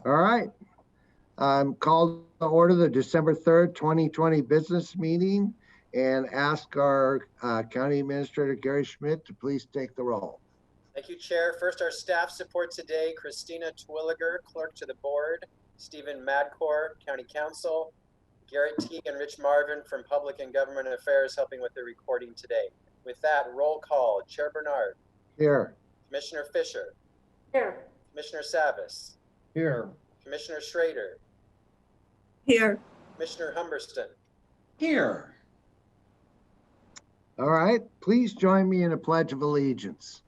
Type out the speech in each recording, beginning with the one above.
All right. Call to order the December 3rd, 2020 business meeting and ask our County Administrator Gary Schmidt to please take the roll. Thank you, Chair. First, our staff support today: Christina Twilliger, Clerk to the Board; Stephen Madcore, County Counsel; Garrett Teague and Rich Marvin from Public and Government Affairs helping with the recording today. With that, roll call. Chair Bernard. Here. Commissioner Fisher. Here. Commissioner Savas. Here. Commissioner Schrader. Here. Commissioner Humberston. Here. All right. Please join me in a pledge of allegiance.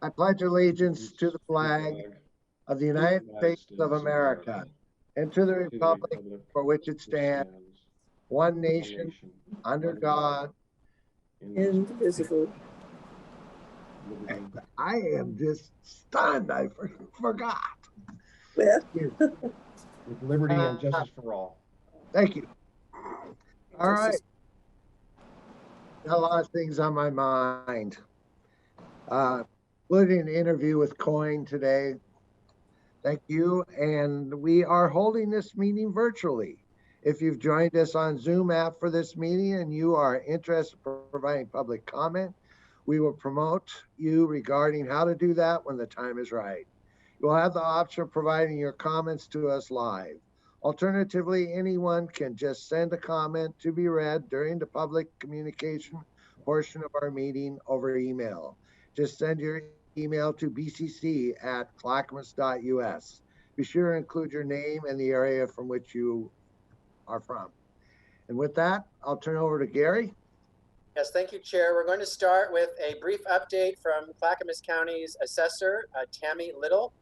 I pledge allegiance to the flag of the United States of America and to the republic for which it stands, one nation, under God, indivisible. I am just stunned. I forgot. Yeah. With liberty and justice for all. Thank you. All right. Got a lot of things on my mind. Including an interview with Coin today. Thank you. And we are holding this meeting virtually. If you've joined us on Zoom app for this meeting and you are interested in providing public comment, we will promote you regarding how to do that when the time is right. You'll have the option of providing your comments to us live. Alternatively, anyone can just send a comment to be read during the public communication portion of our meeting over email. Just send your email to bcc@clackamas.us. Be sure to include your name and the area from which you are from. And with that, I'll turn over to Gary. Yes, thank you, Chair. We're going to start with a brief update from Clackamas County's assessor, Tammy Little,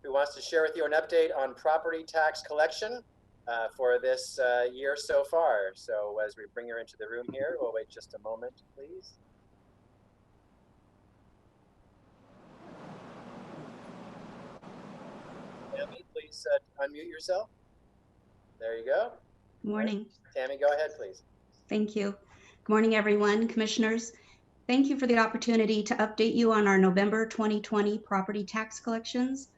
who wants to share with you an update on property tax collection for this year so far. So as we bring her into the room here, we'll wait just a moment, please. Tammy, please unmute yourself. There you go. Good morning. Right. Tammy, go ahead, please. Thank you. Good morning, everyone. Commissioners, thank you for the opportunity to update you on our November 2020 property tax collections.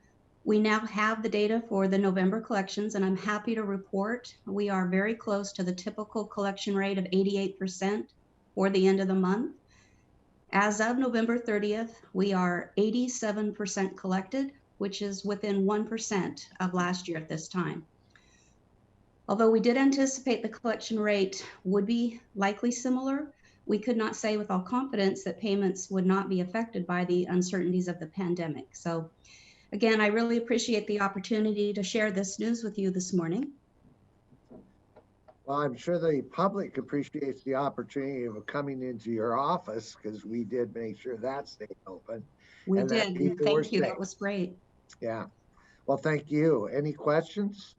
We now have the data for the November collections, and I'm happy to report we are very close to the typical collection rate of 88% for the end of the month. As of November 30th, we are 87% collected, which is within 1% of last year at this time. Although we did anticipate the collection rate would be likely similar, we could not say with all confidence that payments would not be affected by the uncertainties of the pandemic. So again, I really appreciate the opportunity to share this news with you this morning. Well, I'm sure the public appreciates the opportunity of coming into your office because we did make sure that stayed open. We did. Thank you. That was great. Yeah. Well, thank you. Any questions?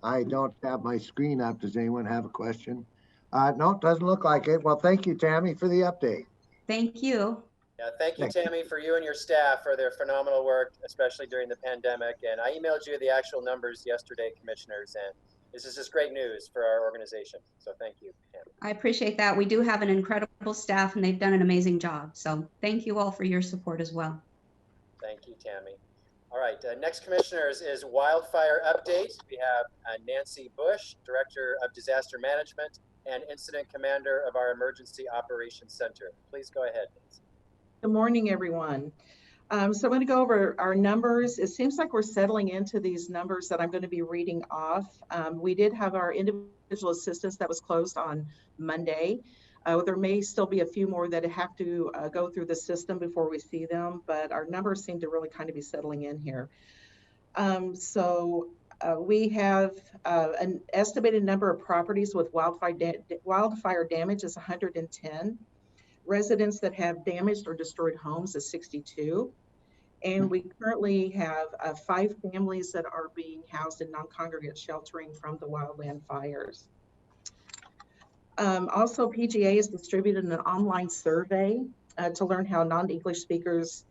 I don't have my screen up. Does anyone have a question? No, doesn't look like it. Well, thank you, Tammy, for the update. Thank you. Yeah, thank you, Tammy, for you and your staff for their phenomenal work, especially during the pandemic. And I emailed you the actual numbers yesterday, commissioners, and this is just great news for our organization. So thank you, Tammy. I appreciate that. We do have an incredible staff and they've done an amazing job. So thank you all for your support as well. Thank you, Tammy. All right, next, commissioners, is wildfire update. We have Nancy Bush, Director of Disaster Management and Incident Commander of our Emergency Operations Center. Please go ahead, Nancy. Good morning, everyone. So I'm going to go over our numbers. It seems like we're settling into these numbers that I'm going to be reading off. We did have our individual assistance that was closed on Monday. There may still be a few more that have to go through the system before we see them, but our numbers seem to really kind of be settling in here. We have an estimated number of properties with wildfire damage is 110. Residents that have damaged or destroyed homes is 62. And we currently have 5 families that are being housed in non-congregate sheltering from the wildland fires. Also, PGA has distributed an online survey to learn how non-English speakers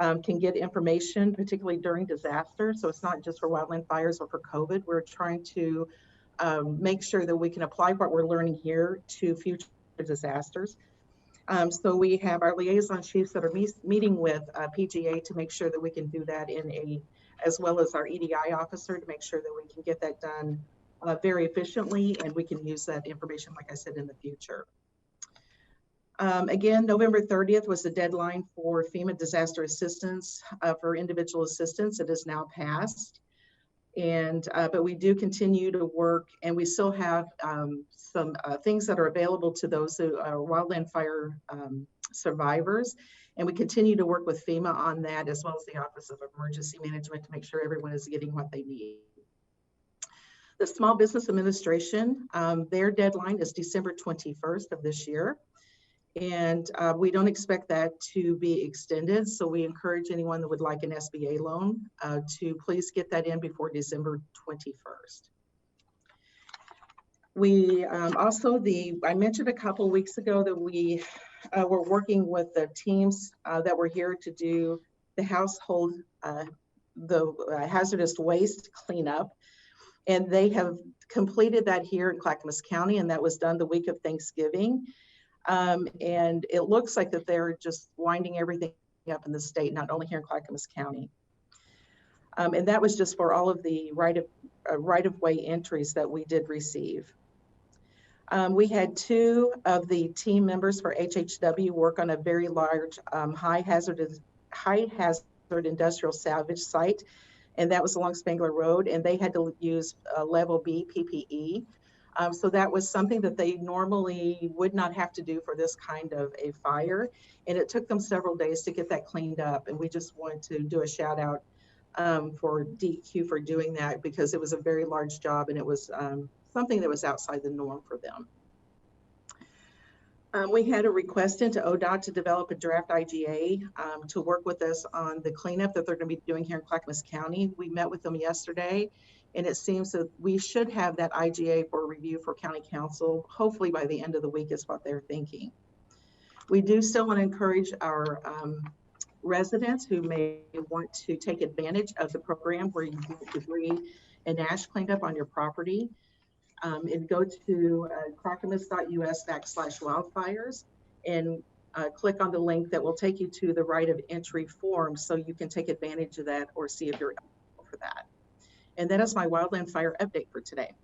can get information, particularly during disaster. So it's not just for wildland fires or for COVID. We're trying to make sure that we can apply what we're learning here to future disasters. So we have our liaison chiefs that are meeting with PGA to make sure that we can do that as well as our EDI officer to make sure that we can get that done very efficiently, and we can use that information, like I said, in the future. Again, November 30th was the deadline for FEMA disaster assistance for individual assistance. It is now passed. But we do continue to work, and we still have some things that are available to those who are wildland fire survivors. And we continue to work with FEMA on that, as well as the Office of Emergency Management, to make sure everyone is getting what they need. The Small Business Administration, their deadline is December 21st of this year. And we don't expect that to be extended. So we encourage anyone that would like an SBA loan to please get that in before December 21st. We I mentioned a couple weeks ago that we were working with the teams that were here to do the household, the hazardous waste cleanup. And they have completed that here in Clackamas County, and that was done the week of Thanksgiving. And it looks like that they're just winding everything up in the state, not only here in Clackamas County. And that was just for all of the right-of-way entries that we did receive. We had 2 of the team members for HHW work on a very large high hazard industrial salvage site, and that was along Spangler Road, and they had to use level B PPE. So that was something that they normally would not have to do for this kind of a fire. And it took them several days to get that cleaned up. And we just wanted to do a shout out for DQ for doing that, because it was a very large job, and it was something that was outside the norm for them. We had a request into ODOT to develop a draft IGA to work with us on the cleanup that they're going to be doing here in Clackamas County. We met with them yesterday, and it seems that we should have that IGA for review for County Council, hopefully by the end of the week is what they're thinking. We do still want to encourage our residents who may want to take advantage of the program where you get debris and ash cleaned up on your property. And go to clackamas.us/wildfires and click on the link that will take you to the right of entry form, so you can take advantage of that or see if you're eligible for that. And that is my wildland fire update for today.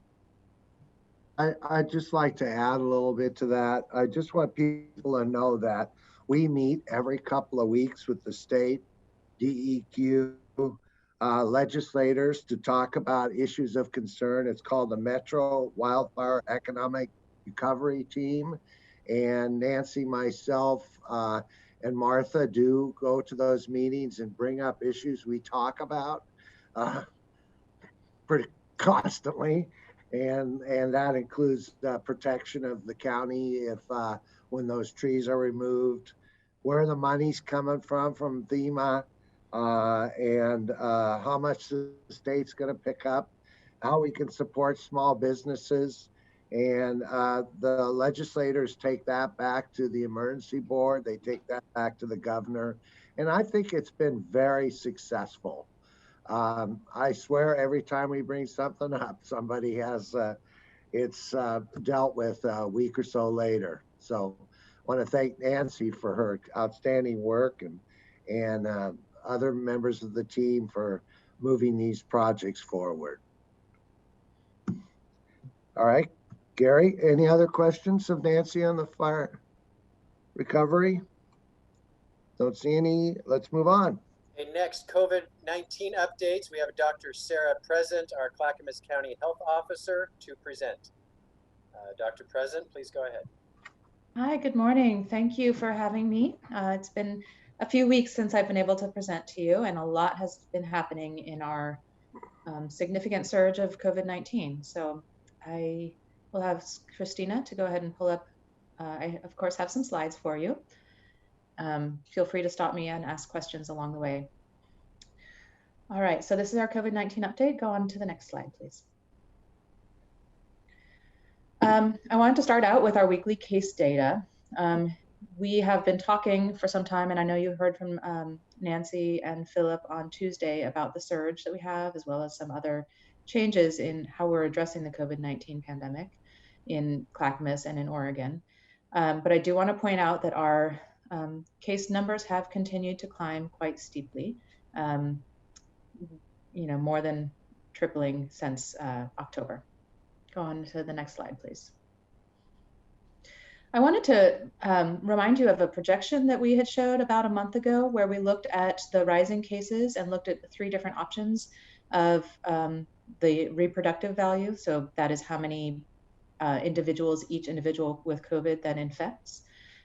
I'd just like to add a little bit to that. I just want people to know that we meet every couple of weeks with the state, DEQ, legislators to talk about issues of concern. It's called the Metro Wildfire Economic Recovery Team. And Nancy, myself, and Martha do go to those meetings and bring up issues we talk about pretty constantly. And that includes the protection of the county if when those trees are removed, where the money's coming from FEMA, and how much the state's going to pick up, how we can support small businesses. And the legislators take that back to the emergency board. They take that back to the governor. And I think it's been very successful. I swear every time we bring something up, somebody has, it's dealt with a week or so later. So I want to thank Nancy for her outstanding work, and other members of the team for moving these projects forward. All right, Gary, any other questions of Nancy on the fire recovery? Don't see any. Let's move on. Okay, next, COVID-19 updates. We have Dr. Sarah Present, our Clackamas County Health Officer, to present. Dr. Present, please go ahead. Hi, good morning. Thank you for having me. It's been a few weeks since I've been able to present to you, and a lot has been happening in our significant surge of COVID-19. So I will have Christina to go ahead and pull up. I, of course, have some slides for you. Feel free to stop me and ask questions along the way. All right, so this is our COVID-19 update. Go on to the next slide, please. I wanted to start out with our weekly case data. We have been talking for some time, and I know you heard from Nancy and Philip on Tuesday about the surge that we have, as well as some other changes in how we're addressing the COVID-19 pandemic in Clackamas and in Oregon. But I do want to point out that our case numbers have continued to climb quite steeply, more than tripling since October. Go on to the next slide, please. I wanted to remind you of a projection that we had showed about a month ago where we looked at the rising cases and looked at the 3 different options of the reproductive value. So that is how many individuals each individual with COVID then infects.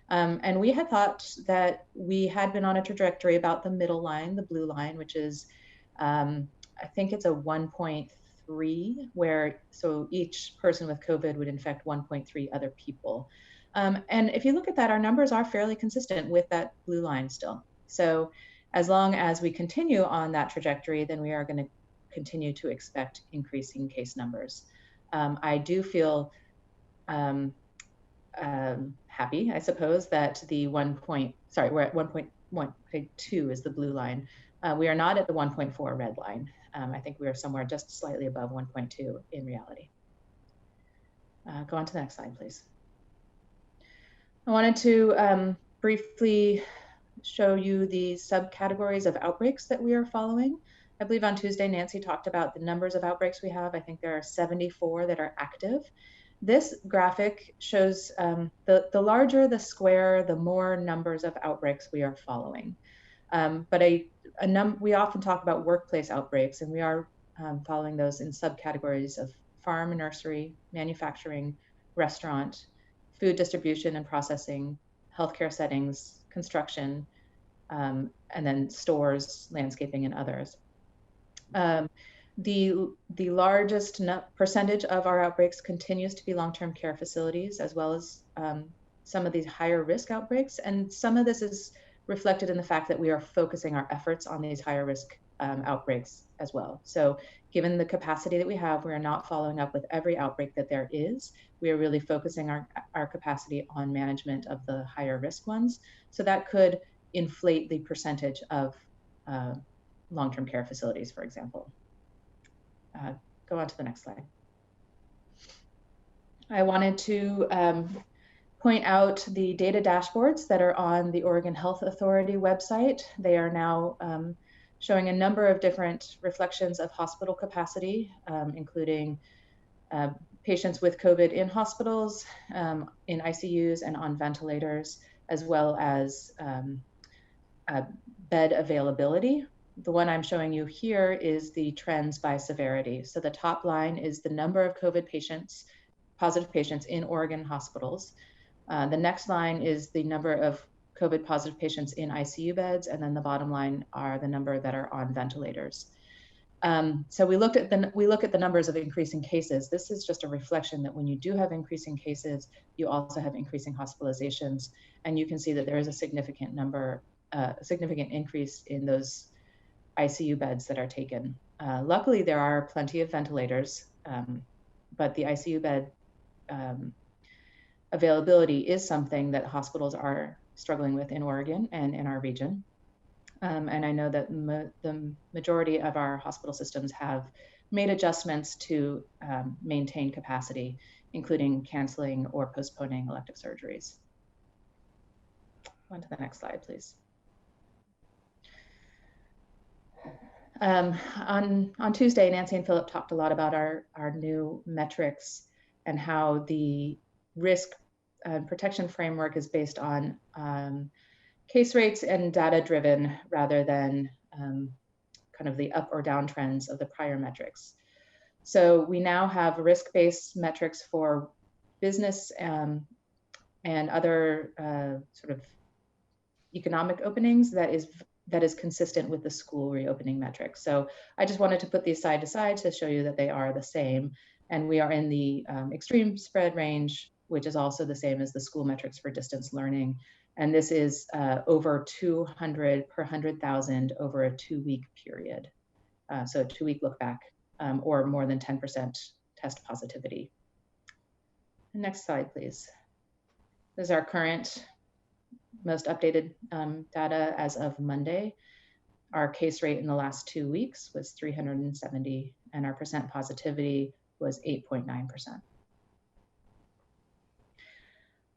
And we had thought that we had been on a trajectory about the middle line, the blue line, which is, I think it's a 1.3, where so each person with COVID would infect 1.3 other people. And if you look at that, our numbers are fairly consistent with that blue line still. So as long as we continue on that trajectory, then we are going to continue to expect increasing case numbers. I do feel happy, I suppose, that the we're at 1.2 is the blue line. We are not at the 1.4 red line. I think we are somewhere just slightly above 1.2 in reality. Go on to the next slide, please. I wanted to briefly show you the subcategories of outbreaks that we are following. I believe on Tuesday, Nancy talked about the numbers of outbreaks we have. I think there are 74 that are active. This graphic shows the larger the square, the more numbers of outbreaks we are following. But we often talk about workplace outbreaks, and we are following those in subcategories of farm and nursery, manufacturing, restaurant, food distribution and processing, healthcare settings, construction, and then stores, landscaping, and others. The largest percentage of our outbreaks continues to be long-term care facilities, as well as some of these higher risk outbreaks. And some of this is reflected in the fact that we are focusing our efforts on these higher risk outbreaks as well. So given the capacity that we have, we are not following up with every outbreak that there is. We are really focusing our capacity on management of the higher risk ones. So that could inflate the percentage of long-term care facilities, for example. Go on to the next slide. I wanted to point out the data dashboards that are on the Oregon Health Authority website. They are now showing a number of different reflections of hospital capacity, including patients with COVID in hospitals, in ICUs and on ventilators, as well as bed availability. The one I'm showing you here is the trends by severity. So the top line is the number of COVID patients, positive patients in Oregon hospitals. The next line is the number of COVID positive patients in ICU beds, and then the bottom line are the number that are on ventilators. So we look at the numbers of increasing cases. This is just a reflection that when you do have increasing cases, you also have increasing hospitalizations, and you can see that there is a significant increase in those ICU beds that are taken. Luckily, there are plenty of ventilators, but the ICU bed availability is something that hospitals are struggling with in Oregon and in our region. And I know that the majority of our hospital systems have made adjustments to maintain capacity, including canceling or postponing elective surgeries. On to the next slide, please. On Tuesday, Nancy and Philip talked a lot about our new metrics and how the risk protection framework is based on case rates and data driven rather than kind of the up or down trends of the prior metrics. So we now have risk-based metrics for business and other sort of economic openings that is consistent with the school reopening metrics. So I just wanted to put these side to side to show you that they are the same. And we are in the extreme spread range, which is also the same as the school metrics for distance learning. And this is over 200 per 100,000 over a 2-week period. So a 2-week look back, or more than 10% test positivity. Next slide, please. This is our current, most updated data as of Monday. Our case rate in the last 2 weeks was 370, and our percent positivity was 8.9%.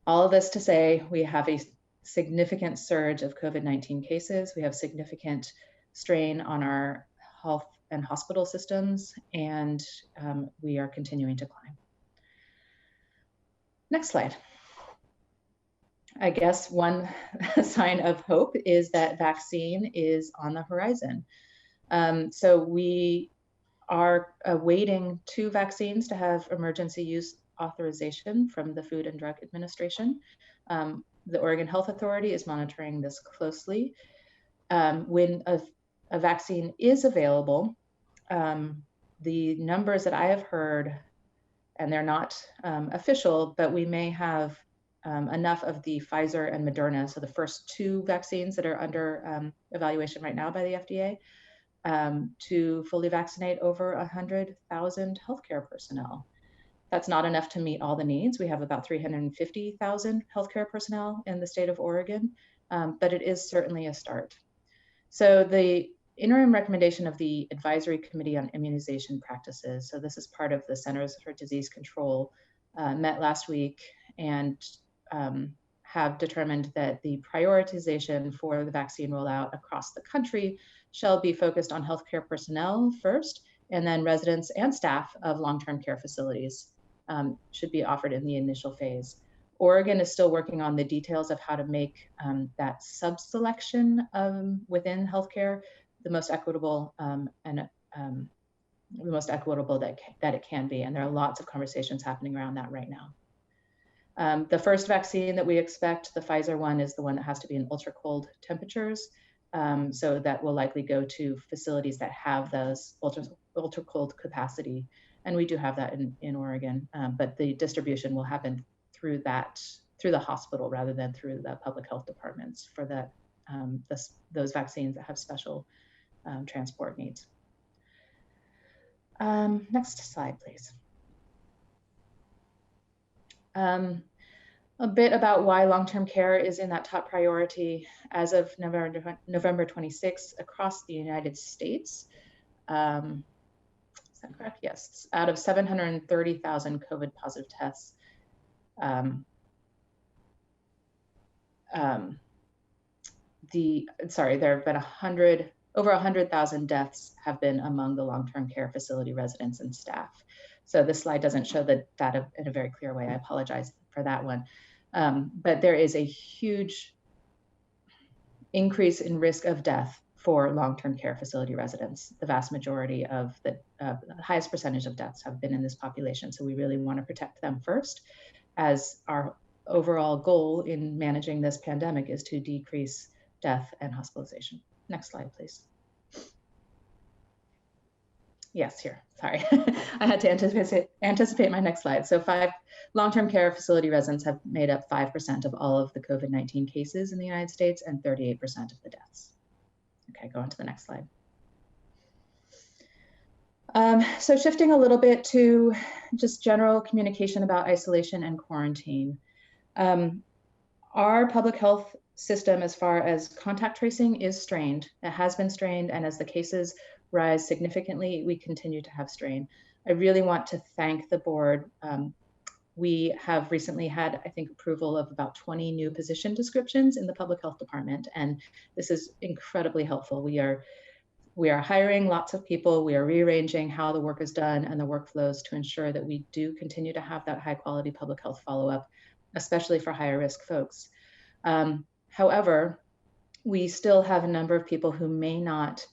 All of this to say, we have a significant surge of COVID-19 cases. We have significant strain on our health and hospital systems, and we are continuing to climb. Next slide. I guess one sign of hope is that vaccine is on the horizon. So we are awaiting 2 vaccines to have emergency use authorization from the Food and Drug Administration. The Oregon Health Authority is monitoring this closely. When a vaccine is available, the numbers that I have heard, and they're not official, but we may have enough of the Pfizer and Moderna, so the first 2 vaccines that are under evaluation right now by the FDA, to fully vaccinate over 100,000 healthcare personnel. That's not enough to meet all the needs. We have about 350,000 healthcare personnel in the state of Oregon, but it is certainly a start. So the interim recommendation of the Advisory Committee on Immunization Practices, so this is part of the Centers for Disease Control, met last week and have determined that the prioritization for the vaccine rollout across the country shall be focused on healthcare personnel first, and then residents and staff of long-term care facilities should be offered in the initial phase. Oregon is still working on the details of how to make that sub-selection within healthcare the most equitable and the most equitable that it can be. And there are lots of conversations happening around that right now. The first vaccine that we expect, the Pfizer one, is the one that has to be in ultra cold temperatures. So that will likely go to facilities that have those ultra cold capacity. And we do have that in Oregon, but the distribution will happen through the hospital rather than through the public health departments for those vaccines that have special transport needs. Next slide, please. A bit about why long-term care is in that top priority. As of November 26th, across the United States, is that correct? Yes, out of 730,000 COVID positive tests, there have been over 100,000 deaths have been among the long-term care facility residents and staff. So this slide doesn't show that in a very clear way. I apologize for that one. But there is a huge increase in risk of death for long-term care facility residents. The vast majority of the highest percentage of deaths have been in this population. So we really want to protect them first, as our overall goal in managing this pandemic is to decrease death and hospitalization. Next slide, please. Yes, here, sorry. I had to anticipate my next slide. So long-term care facility residents have made up 5% of all of the COVID-19 cases in the United States and 38% of the deaths. Okay, go on to the next slide. So shifting a little bit to just general communication about isolation and quarantine. Our public health system, as far as contact tracing, is strained. It has been strained, and as the cases rise significantly, we continue to have strain. I really want to thank the board. We have recently had, I think, approval of about 20 new position descriptions in the public health department, and this is incredibly helpful. We are hiring lots of people. We are rearranging how the work is done and the workflows to ensure that we do continue to have that high quality public health follow-up, especially for higher risk folks. However, we still have a number of people who may not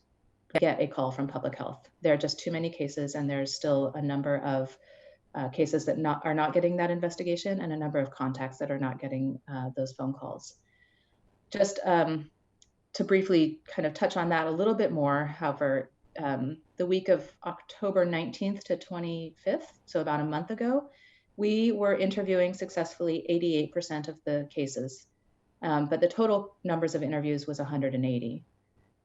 get a call from public health. There are just too many cases, and there's still a number of cases that are not getting that investigation, and a number of contacts that are not getting those phone calls. Just to briefly kind of touch on that a little bit more, however, the week of October 19th to 25th, so about a month ago, we were interviewing successfully 88% of the cases, but the total numbers of interviews was 180.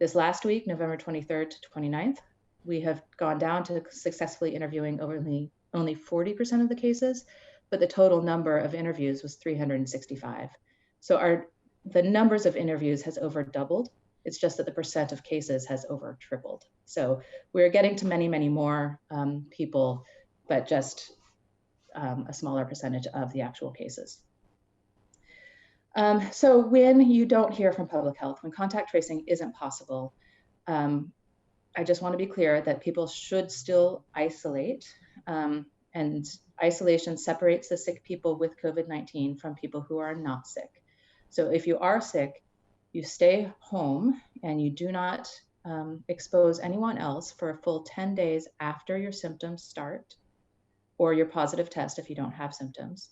This last week, November 23rd to 29th, we have gone down to successfully interviewing only 40% of the cases, but the total number of interviews was 365. So the numbers of interviews has over doubled. It's just that the percent of cases has over tripled. So we're getting to many, many more people, but just a smaller percentage of the actual cases. So when you don't hear from public health, when contact tracing isn't possible, I just want to be clear that people should still isolate, and isolation separates the sick people with COVID-19 from people who are not sick. So if you are sick, you stay home and you do not expose anyone else for a full 10 days after your symptoms start, or your positive test if you don't have symptoms.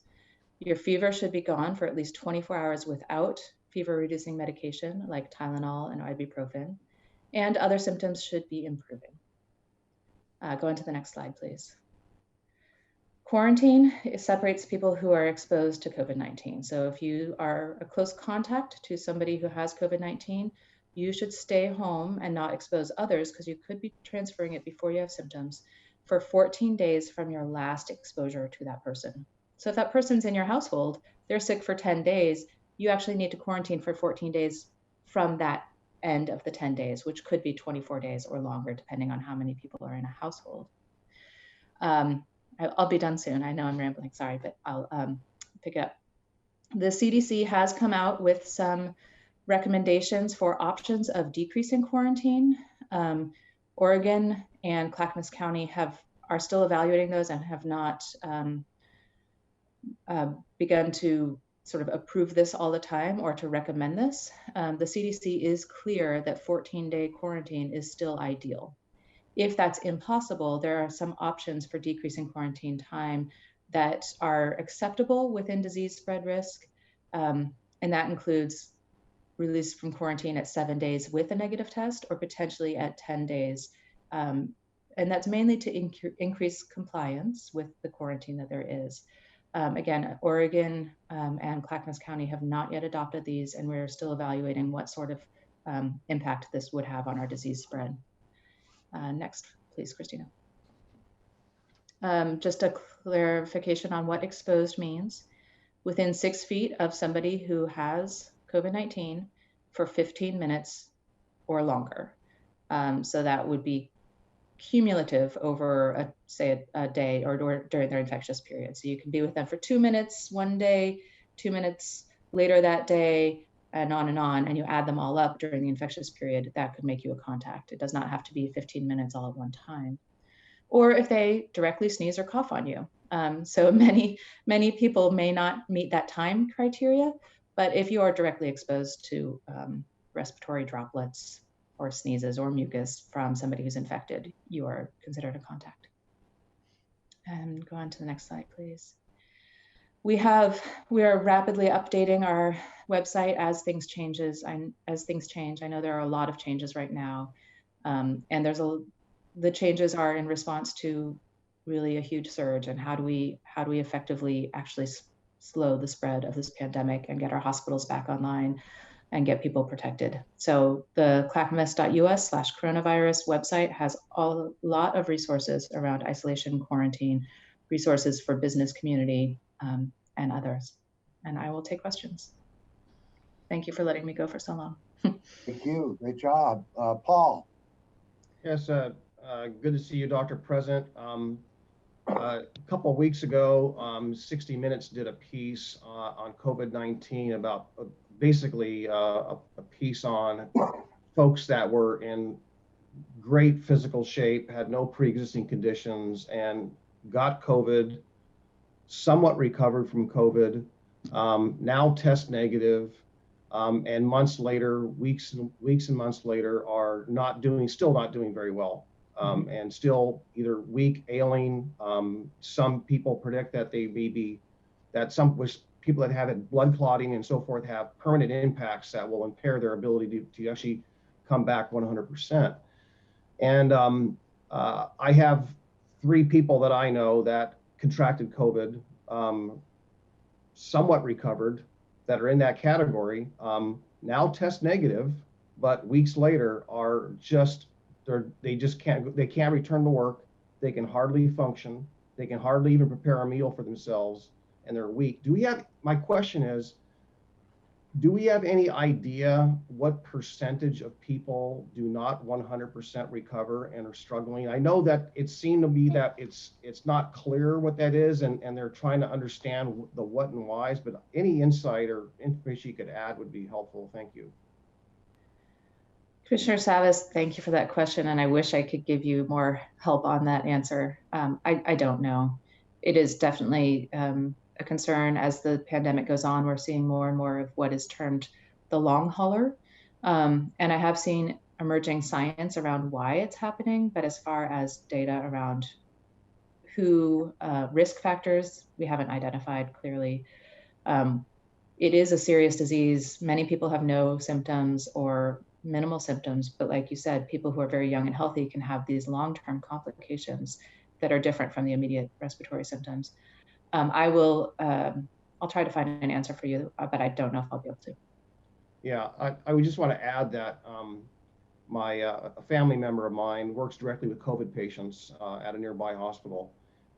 Your fever should be gone for at least 24 hours without fever-reducing medication like Tylenol and ibuprofen, and other symptoms should be improving. Go on to the next slide, please. Quarantine separates people who are exposed to COVID-19. So if you are a close contact to somebody who has COVID-19, you should stay home and not expose others, because you could be transferring it before you have symptoms, for 14 days from your last exposure to that person. So if that person's in your household, they're sick for 10 days, you actually need to quarantine for 14 days from that end of the 10 days, which could be 24 days or longer, depending on how many people are in a household. I'll be done soon. I know I'm rambling, sorry, but I'll pick up. The CDC has come out with some recommendations for options of decreasing quarantine. Oregon and Clackamas County are still evaluating those and have not begun to sort of approve this all the time or to recommend this. The CDC is clear that 14-day quarantine is still ideal. If that's impossible, there are some options for decreasing quarantine time that are acceptable within disease spread risk. And that includes release from quarantine at 7 days with a negative test, or potentially at 10 days. And that's mainly to increase compliance with the quarantine that there is. Again, Oregon and Clackamas County have not yet adopted these, and we're still evaluating what sort of impact this would have on our disease spread. Next, please, Christina. Just a clarification on what exposed means. Within 6 feet of somebody who has COVID-19 for 15 minutes or longer. So that would be cumulative over, say, a day or during their infectious period. So you can be with them for 2 minutes one day, 2 minutes later that day, and on, and you add them all up during the infectious period, that could make you a contact. It does not have to be 15 minutes all at one time. Or if they directly sneeze or cough on you. So many people may not meet that time criteria, but if you are directly exposed to respiratory droplets or sneezes or mucus from somebody who's infected, you are considered a contact. And go on to the next slide, please. We are rapidly updating our website as things change. I know there are a lot of changes right now, and the changes are in response to really a huge surge. And how do we effectively actually slow the spread of this pandemic and get our hospitals back online and get people protected? So the clackamas.us/coronavirus website has a lot of resources around isolation, quarantine, resources for business community, and others. And I will take questions. Thank you for letting me go for so long. Thank you. Great job. Paul. Yes, good to see you, Dr. President. A couple of weeks ago, 60 Minutes did a piece on COVID-19 about basically a piece on folks that were in great physical shape, had no pre-existing conditions, and got COVID, somewhat recovered from COVID, now test negative, and months later, weeks and months later, are still not doing very well, and still either weak, ailing. Some people predict that some people that have it, blood clotting and so forth, have permanent impacts that will impair their ability to actually come back 100%. And I have 3 people that I know that contracted COVID, somewhat recovered, that are in that category, now test negative, but weeks later they can't return to work. They can hardly function. They can hardly even prepare a meal for themselves, and they're weak. My question is, Do we have any idea what percentage of people do not 100% recover and are struggling? I know that it seemed to be that it's not clear what that is, and they're trying to understand the what and whys, but any insight or information you could add would be helpful. Thank you. Commissioner Savas, thank you for that question, and I wish I could give you more help on that answer. I don't know. It is definitely a concern as the pandemic goes on. We're seeing more and more of what is termed the long hauler. And I have seen emerging science around why it's happening, but as far as data around who risk factors, we haven't identified clearly. It is a serious disease. Many people have no symptoms or minimal symptoms, but like you said, people who are very young and healthy can have these long-term complications that are different from the immediate respiratory symptoms. I'll try to find an answer for you, but I don't know if I'll be able to. Yeah, I would just want to add that a family member of mine works directly with COVID patients at a nearby hospital,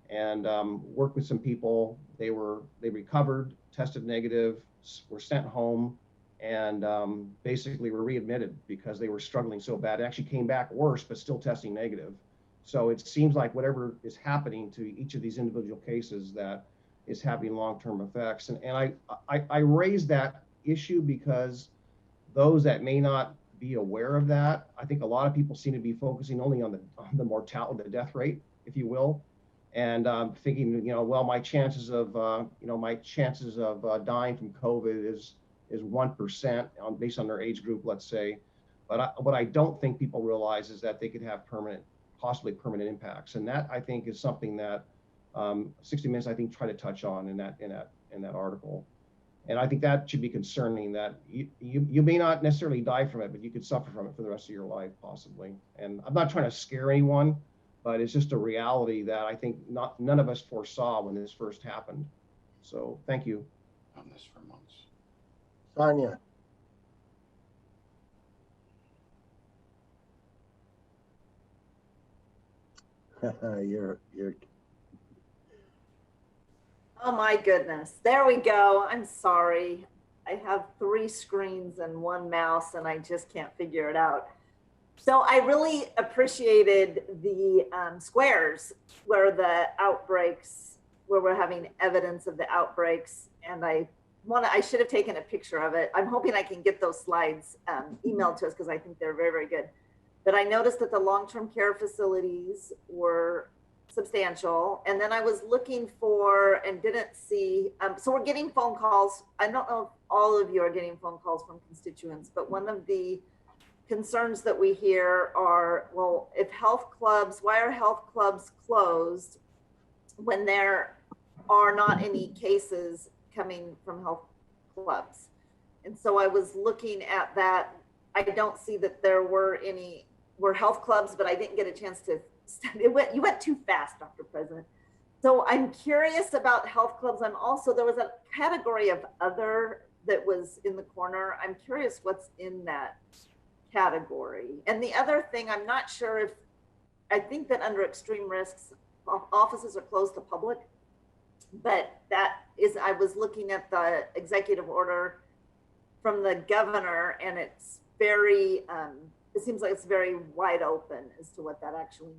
and worked with some people. They recovered, tested negative, were sent home, and basically were readmitted because they were struggling so bad. It actually came back worse, but still testing negative. So it seems like whatever is happening to each of these individual cases that is having long-term effects. And I raise that issue because those that may not be aware of that, I think a lot of people seem to be focusing only on the mortality, the death rate, if you will, and thinking, well, my chances of dying from COVID is 1% based on their age group, let's say. But what I don't think people realize is that they could have possibly permanent impacts, and that I think is something that 60 Minutes I think try to touch on in that article. And I think that should be concerning, that you may not necessarily die from it, but you could suffer from it for the rest of your life, possibly. And I'm not trying to scare anyone, but it's just a reality that I think none of us foresaw when this first happened. So thank you. On this for months. Sonia. you're Oh my goodness. There we go. I'm sorry. I have 3 screens and 1 mouse and I just can't figure it out. So I really appreciated the squares where the outbreaks, where we're having evidence of the outbreaks. And I should have taken a picture of it. I'm hoping I can get those slides emailed to us because I think they're very, very good. But I noticed that the long-term care facilities were substantial. And then I was looking for and didn't see, so we're getting phone calls. I don't know if all of you are getting phone calls from constituents, but one of the concerns that we hear are, well, if health clubs, why are health clubs closed when there are not any cases coming from health clubs? And so I was looking at that. I don't see that there were health clubs, but I didn't get a chance to you went too fast, Dr. President. So I'm curious about health clubs. There was a category of other that was in the corner. I'm curious what's in that category. And the other thing, I'm not sure I think that under extreme risks, offices are closed to public, but I was looking at the executive order from the governor, and it's very, it seems like it's very wide open as to what that actually means.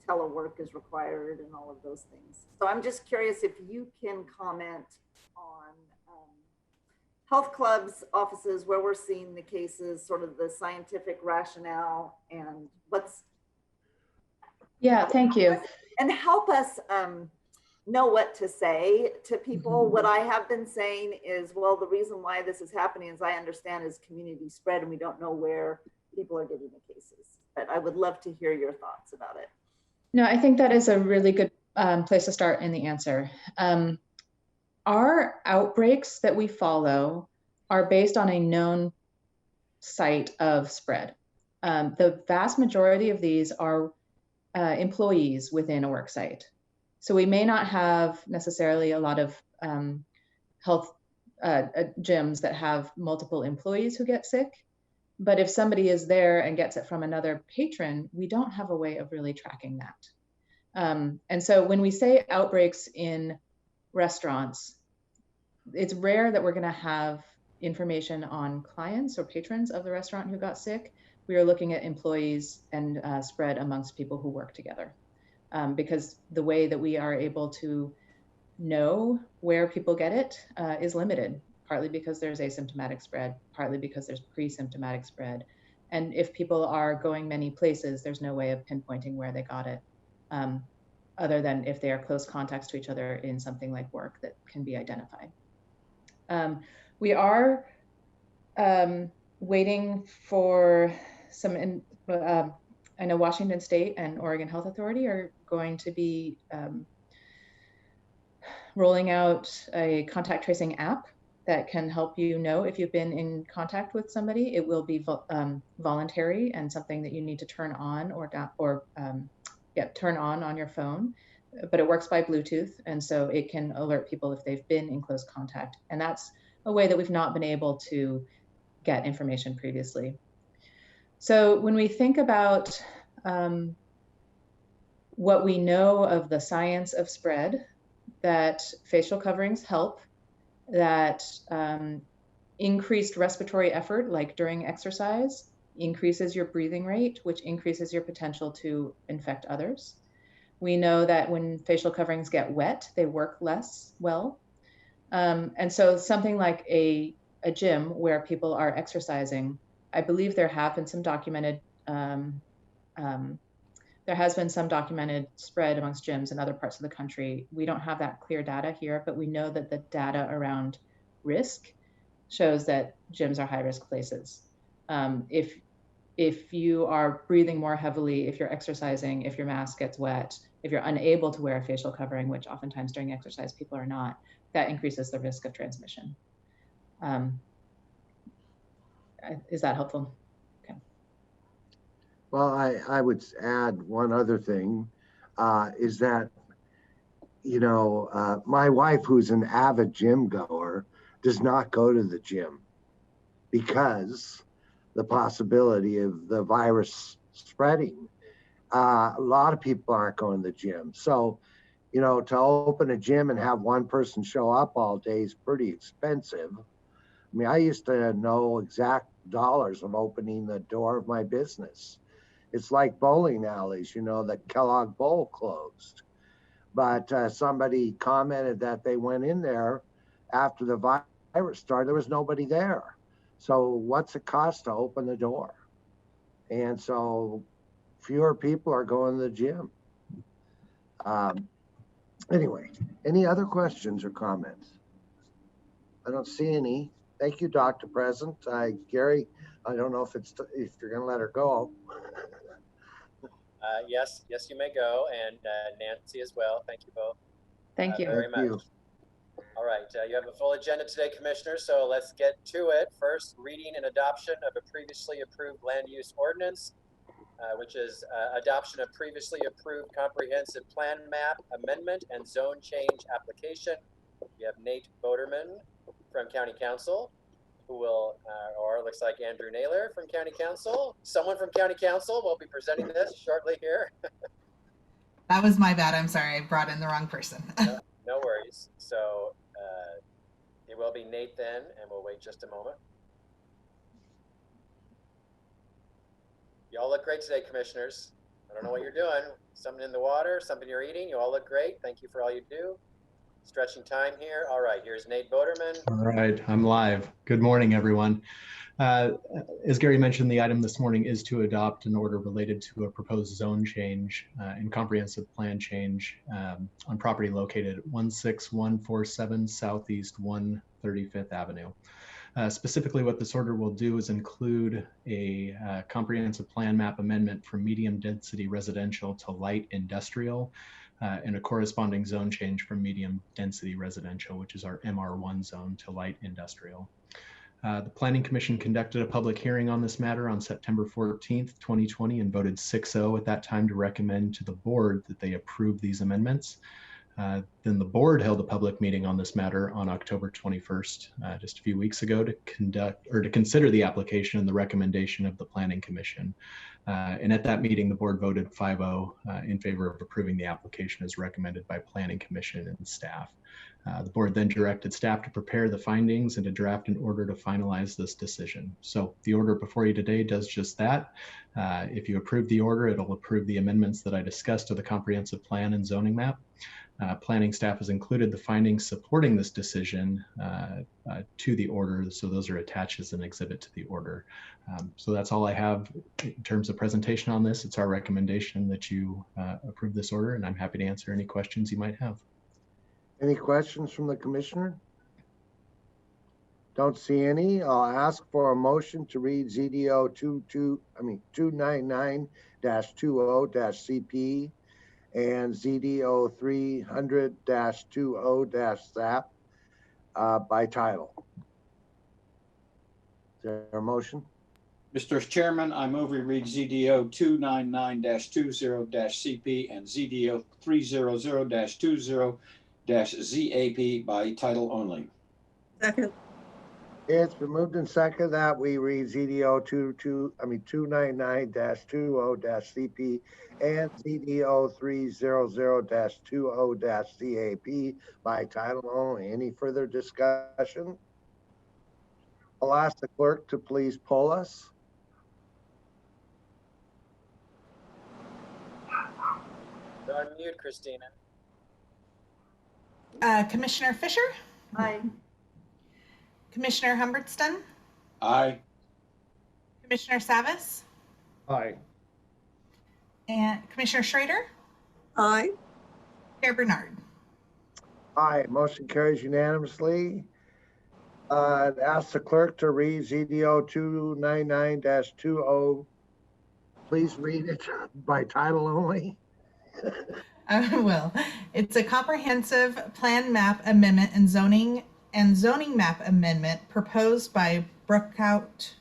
Telework is required and all of those things. So I'm just curious if you can comment on health clubs, offices, where we're seeing the cases, sort of the scientific rationale, and Yeah, thank you. And help us know what to say to people. Mm-hmm. What I have been saying is, well, the reason why this is happening, as I understand, is community spread, and we don't know where people are getting the cases. But I would love to hear your thoughts about it. No, I think that is a really good place to start in the answer. Our outbreaks that we follow are based on a known site of spread. The vast majority of these are employees within a work site. So we may not have necessarily a lot of health gyms that have multiple employees who get sick. But if somebody is there and gets it from another patron, we don't have a way of really tracking that. And so when we say outbreaks in restaurants, it's rare that we're going to have information on clients or patrons of the restaurant who got sick. We are looking at employees and spread amongst people who work together. Because the way that we are able to know where people get it is limited, partly because there's asymptomatic spread, partly because there's pre-symptomatic spread. And if people are going many places, there's no way of pinpointing where they got it, other than if they are close contacts to each other in something like work that can be identified. We are waiting for some, I know Washington State and Oregon Health Authority are going to be rolling out a contact tracing app that can help you know if you've been in contact with somebody. It will be voluntary and something that you need to turn on turn on your phone, but it works by Bluetooth. And so it can alert people if they've been in close contact. And that's a way that we've not been able to get information previously. So when we think about what we know of the science of spread, that facial coverings help, that increased respiratory effort, like during exercise, increases your breathing rate, which increases your potential to infect others. We know that when facial coverings get wet, they work less well. And so something like a gym where people are exercising, I believe there have been some documented there has been some documented spread amongst gyms in other parts of the country. We don't have that clear data here, but we know that the data around risk shows that gyms are high-risk places. If you are breathing more heavily, if you're exercising, if your mask gets wet, if you're unable to wear a facial covering, which oftentimes during exercise people are not, that increases the risk of transmission. Is that helpful? Well, I would add one other thing, is that, you know, my wife, who's an avid gym goer, does not go to the gym because the possibility of the virus spreading. A lot of people aren't going to the gym. So, you know, to open a gym and have one person show up all day is pretty expensive. I mean, I used to know exact dollars of opening the door of my business. It's like bowling alleys, you know, that Kellogg Bowl closed. But somebody commented that they went in there after the virus started, there was nobody there. So what's it cost to open the door? And so fewer people are going to the gym. Anyway, any other questions or comments? I don't see any. Thank you, Dr. President. Gary, I don't know if you're going to let her go. Yes, you may go, and Nancy as well. Thank you both. Thank you. Very much. All right, you have a full agenda today, Commissioners, so let's get to it. First, reading and adoption of a previously approved land use ordinance, which is adoption of previously approved comprehensive plan map amendment and zone change application. We have Nate Boderman from County Council, who will, or looks like Andrew Naylor from County Council. Someone from County Council will be presenting this shortly here. That was my bad. I'm sorry. I brought in the wrong person. No worries. So it will be Nate then, and we'll wait just a moment. You all look great today, Commissioners. I don't know what you're doing. Something in the water, something you're eating. You all look great. Thank you for all you do. Stretching time here. All right, here's Nate Boderman. All right, I'm live. Good morning, everyone. As Gary mentioned, the item this morning is to adopt an order related to a proposed zone change and comprehensive plan change on property located at 16147 Southeast 135th Avenue. Specifically, what this order will do is include a comprehensive plan map amendment from medium density residential to light industrial, and a corresponding zone change from medium density residential, which is our MR1 zone, to light industrial. The Planning Commission conducted a public hearing on this matter on September 14th, 2020, and voted 6-0 at that time to recommend to the board that they approve these amendments. The Then the board held a public meeting on this matter on October 21st, just a few weeks ago, to consider the application and the recommendation of the Planning Commission. And at that meeting, the board voted 5-0 in favor of approving the application as recommended by Planning Commission and staff. The board then directed staff to prepare the findings and to draft an order to finalize this decision. So the order before you today does just that. If you approve the order, it'll approve the amendments that I discussed to the comprehensive plan and zoning map. Planning staff has included the findings supporting this decision to the order, so those are attached as an exhibit to the order. So that's all I have in terms of presentation on this. It's our recommendation that you approve this order, and I'm happy to answer any questions you might have. Any questions from the commissioner? Don't see any. I'll ask for a motion to read ZDO 299-20-CP and ZDO 300-20-SAP by title. Is there a motion? Mr. Chairman, I move we read ZDO 299-20-CP and ZDO 300-20-ZAP by title only. Second. It's been moved and seconded that we read ZDO 299-20-CP and ZDO 300-20-ZAP by title only. Any further discussion? I'll ask the clerk to please poll us. You're on mute, Christina. Commissioner Fisher, Aye. Commissioner Humbertston, Aye. Commissioner Savas, Aye. and Commissioner Schrader, Aye. Chair Bernard. Aye, motion carries unanimously. Ask the clerk to read ZDO 299-20. Please read it by title only. I will. It's a comprehensive plan map amendment and zoning map amendment proposed by Brookout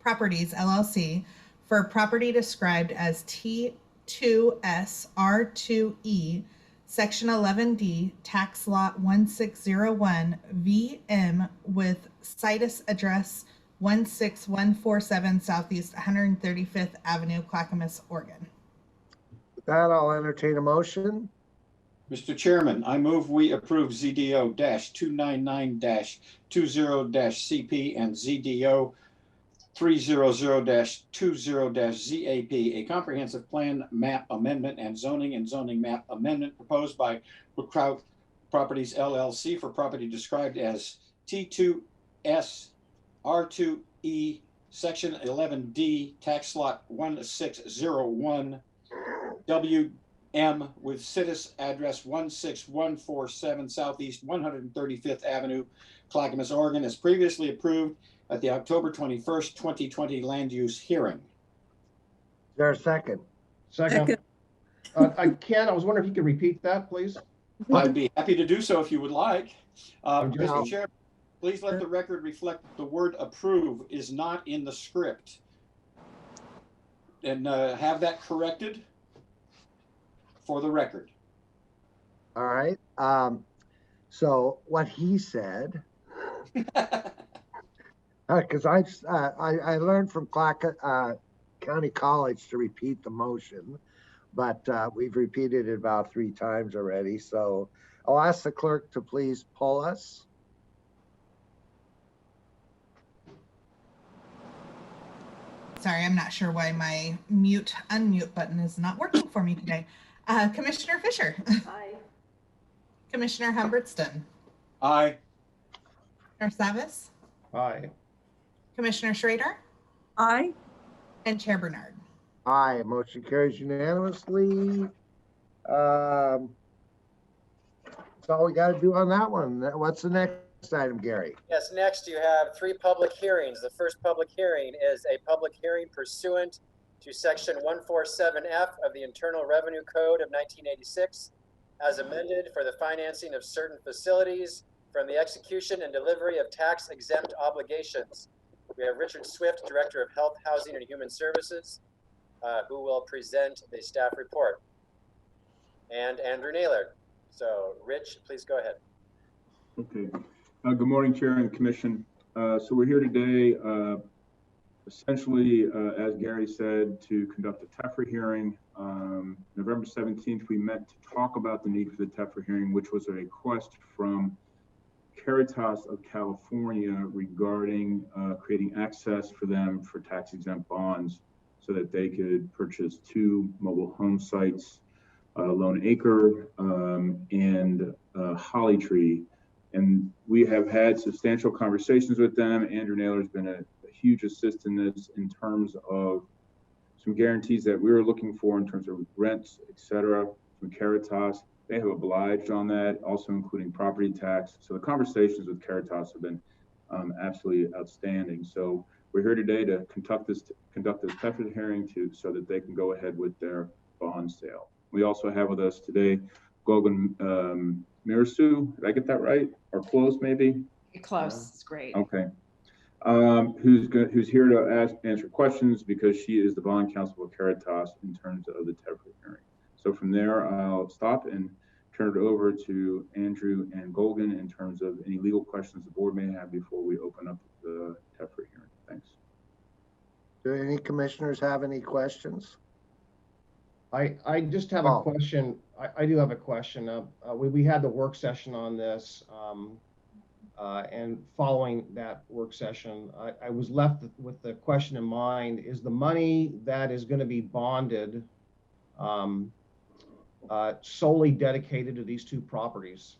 Properties LLC for property described as T2S R2E Section 11D, Tax Lot 1601, VM with situs address 16147 Southeast 135th Avenue, Clackamas, Oregon. With that, I'll entertain a motion. Mr. Chairman, I move we approve ZDO-299-20-CP and ZDO 300-20-ZAP, a comprehensive plan map amendment and zoning map amendment proposed by Brookout Properties LLC for property described as T2S R2E Section 11D, Tax Lot 1601, WM with situs address 16147 Southeast 135th Avenue, Clackamas, Oregon, as previously approved at the October 21st, 2020 land use hearing. Is there a second? Second. Ken, I was wondering if you could repeat that, please. I'd be happy to do so if you would like. I'm just- Mr. Chair, please let the record reflect the word approve is not in the script. And have that corrected for the record. All right. So what he said, because I learned from County College to repeat the motion, but we've repeated it about 3 times already. So I'll ask the clerk to please poll us. Sorry, I'm not sure why my unmute button is not working for me today. Commissioner Fisher, Aye. Commissioner Humbertston, Aye. Commissioner Savas, Aye. Commissioner Schrader, Aye. and Chair Bernard. Aye, motion carries unanimously. That's all we got to do on that one. What's the next item, Gary? Yes, next you have 3 public hearings. The first public hearing is a public hearing pursuant to Section 147F of the Internal Revenue Code of 1986, as amended for the financing of certain facilities from the execution and delivery of tax-exempt obligations. We have Richard Swift, Director of Health, Housing, and Human Services, who will present the staff report, and Andrew Naylor. So Rich, please go ahead. Okay. Good morning, Chair and Commission. So we're here today, essentially, as Gary said, to conduct a TEFRA hearing. November 17th, we met to talk about the need for the TEFRA hearing, which was a request from Caritas of California regarding creating access for them for tax-exempt bonds so that they could purchase 2 mobile home sites, Lone Acre and Holly Tree. And we have had substantial conversations with them. Andrew Naylor has been a huge assist in this in terms of some guarantees that we were looking for in terms of rents, et cetera, from Caritas. They have obliged on that, also including property tax. So the conversations with Caritas have been absolutely outstanding. So we're here today to conduct this TEFRA hearing so that they can go ahead with their bond sale. We also have with us today Gogan Mirasu. Did I get that right? Or close, maybe? Close. It's great. Okay. Who's here to answer questions because she is the bond counsel of Caritas in terms of the TEFRA hearing. So from there, I'll stop and turn it over to Andrew and Gogan in terms of any legal questions the board may have before we open up the TEFRA hearing. Thanks. Do any commissioners have any questions? I just have a question. I do have a question. We had the work session on this, and following that work session, I was left with the question in mind: is the money that is going to be bonded solely dedicated to these 2 properties?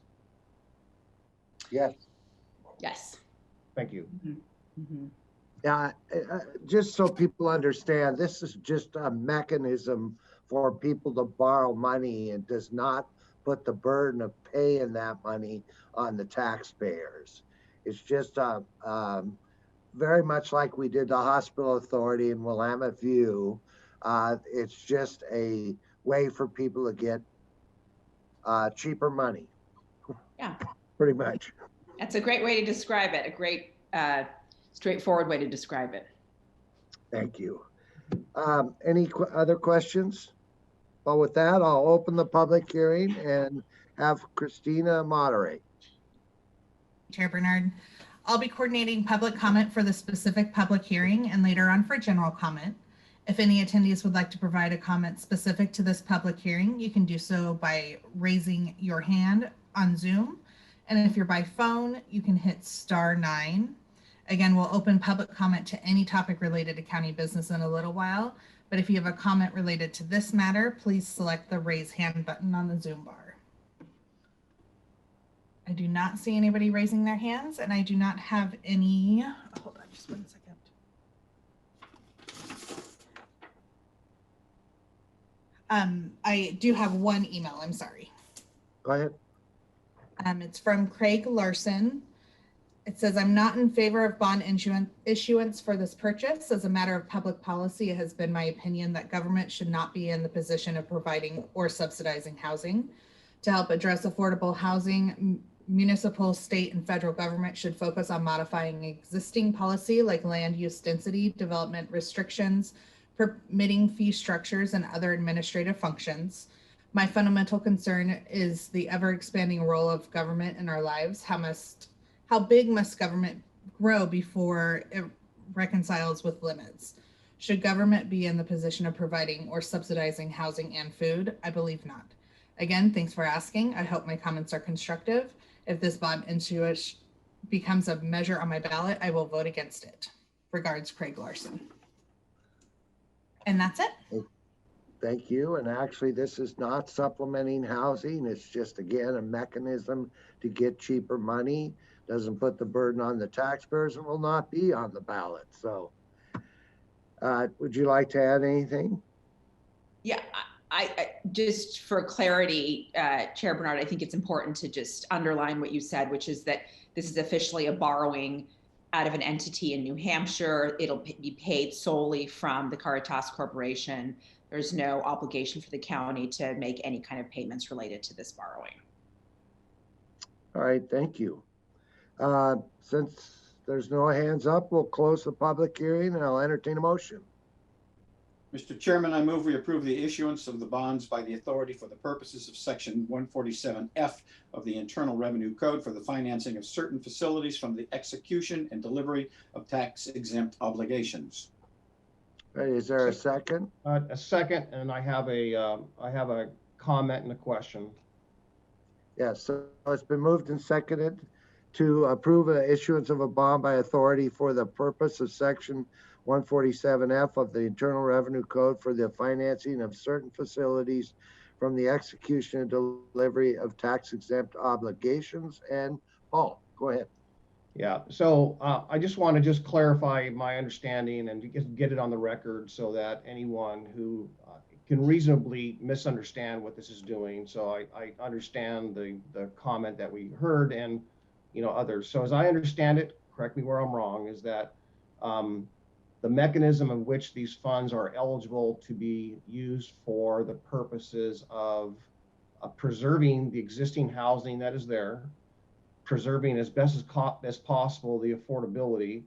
Yes. Yes. Thank you. Yeah, just so people understand, this is just a mechanism for people to borrow money and does not put the burden of paying that money on the taxpayers. It's just very much like we did the hospital authority in Willamette View. It's just a way for people to get cheaper money. Yeah. Pretty much. That's a great way to describe it. A great, straightforward way to describe it. Thank you. Any other questions? Well, with that, I'll open the public hearing and have Christina moderate. Chair Bernard, I'll be coordinating public comment for the specific public hearing and later on for general comment. If any attendees would like to provide a comment specific to this public hearing, you can do so by raising your hand on Zoom. And if you're by phone, you can hit *9. Again, we'll open public comment to any topic related to county business in a little while. But if you have a comment related to this matter, please select the raise hand button on the Zoom bar. I do not see anybody raising their hands, and I do not have any, hold on just 1 second. I do have one email, I'm sorry. Go ahead. It's from Craig Larson. It says, I'm not in favor of bond issuance for this purchase. As a matter of public policy, it has been my opinion that government should not be in the position of providing or subsidizing housing. To help address affordable housing, municipal, state, and federal government should focus on modifying existing policy like land use density, development restrictions, permitting fee structures, and other administrative functions. My fundamental concern is the ever-expanding role of government in our lives. How big must government grow before it reconciles with limits? Should government be in the position of providing or subsidizing housing and food? I believe not. Again, thanks for asking. I hope my comments are constructive. If this bond issuance becomes a measure on my ballot, I will vote against it. Regards, Craig Larson. And that's it. Thank you. And actually, this is not supplementing housing. It's just, again, a mechanism to get cheaper money. Doesn't put the burden on the taxpayers and will not be on the ballot. So would you like to add anything? Yeah, I just for clarity, Chair Bernard, I think it's important to just underline what you said, which is that this is officially a borrowing out of an entity in New Hampshire. It'll be paid solely from the Caritas Corporation. There's no obligation for the county to make any kind of payments related to this borrowing. All right, thank you. Since there's no hands up, we'll close the public hearing and I'll entertain a motion. Mr. Chairman, I move we approve the issuance of the bonds by the authority for the purposes of Section 147F of the Internal Revenue Code for the financing of certain facilities from the execution and delivery of tax-exempt obligations. Right, is there a second? A second, and I have a comment and a question. Yes, so it's been moved and seconded to approve an issuance of a bond by authority for the purpose of Section 147F of the Internal Revenue Code for the financing of certain facilities from the execution and delivery of tax-exempt obligations. And Paul, go ahead. Yeah, so I just want to clarify my understanding and to get it on the record so that anyone who can reasonably misunderstand what this is doing. So I understand the comment that we heard and, you know, others. So as I understand it, correct me where I'm wrong, is that the mechanism in which these funds are eligible to be used for the purposes of preserving the existing housing that is there, preserving as best as possible the affordability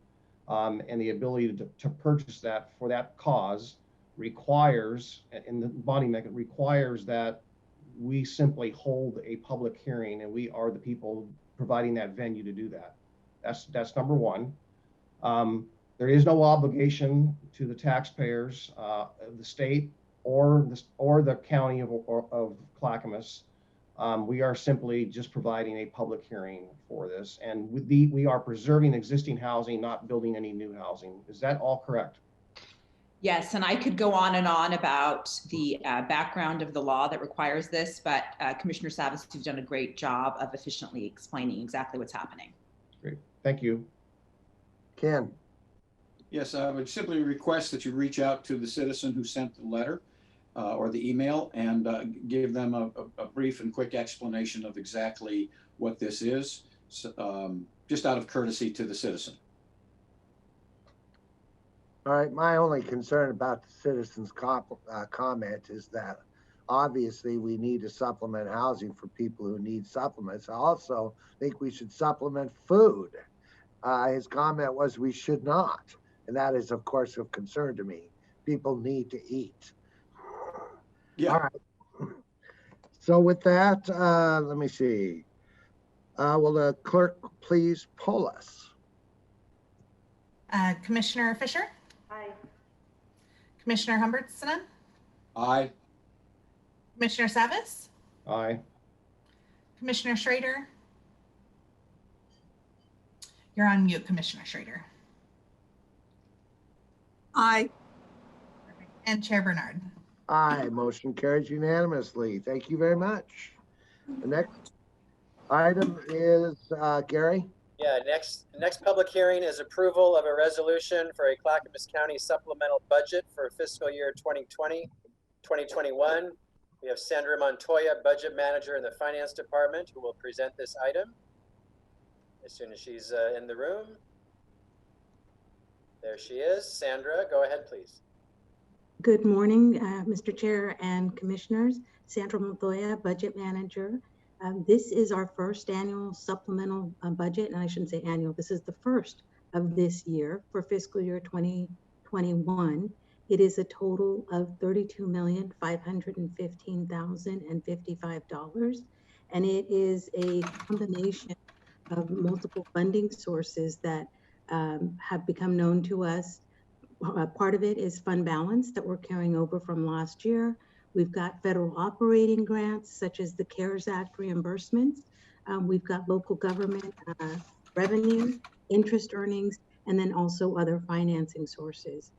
and the ability to purchase that for that cause requires, and the bonding mechanism requires that we simply hold a public hearing, and we are the people providing that venue to do that. That's number one. There is no obligation to the taxpayers of the state or the county of Clackamas. We are simply just providing a public hearing for this, and we are preserving existing housing, not building any new housing. Is that all correct? Yes, and I could go on and on about the background of the law that requires this, but Commissioner Savas, you've done a great job of efficiently explaining exactly what's happening. Great, thank you. Ken. Yes, I would simply request that you reach out to the citizen who sent the letter or the email and give them a brief and quick explanation of exactly what this is, so, just out of courtesy to the citizen. All right, my only concern about the citizens' comment is that obviously we need to supplement housing for people who need supplements. I also think we should supplement food. His comment was we should not, and that is of course of concern to me. People need to eat. Yeah. All right. So with that, let me see. Will the clerk please poll us? Commissioner Fisher? Aye. Commissioner Humbertson? Aye. Commissioner Savas? Aye. Commissioner Schrader? You're on mute, Commissioner Schrader. Aye. And Chair Bernard. Aye, motion carries unanimously. Thank you very much. The next item is Gary. Yeah, next public hearing is approval of a resolution for a Clackamas County supplemental budget for fiscal year 2020-2021. We have Sandra Montoya, Budget Manager in the Finance Department, who will present this item as soon as she's in the room. There she is. Sandra, go ahead, please. Good morning, Mr. Chair and Commissioners. Sandra Montoya, Budget Manager. This is our first annual supplemental budget, and I shouldn't say annual, this is the first of this year for fiscal year 2021. It is a total of $32,515,055, and it is a combination of multiple funding sources that have become known to us. Part of it is fund balance that we're carrying over from last year. We've got federal operating grants, such as the CARES Act reimbursements. We've got local government revenue, interest earnings, and then also other financing sources.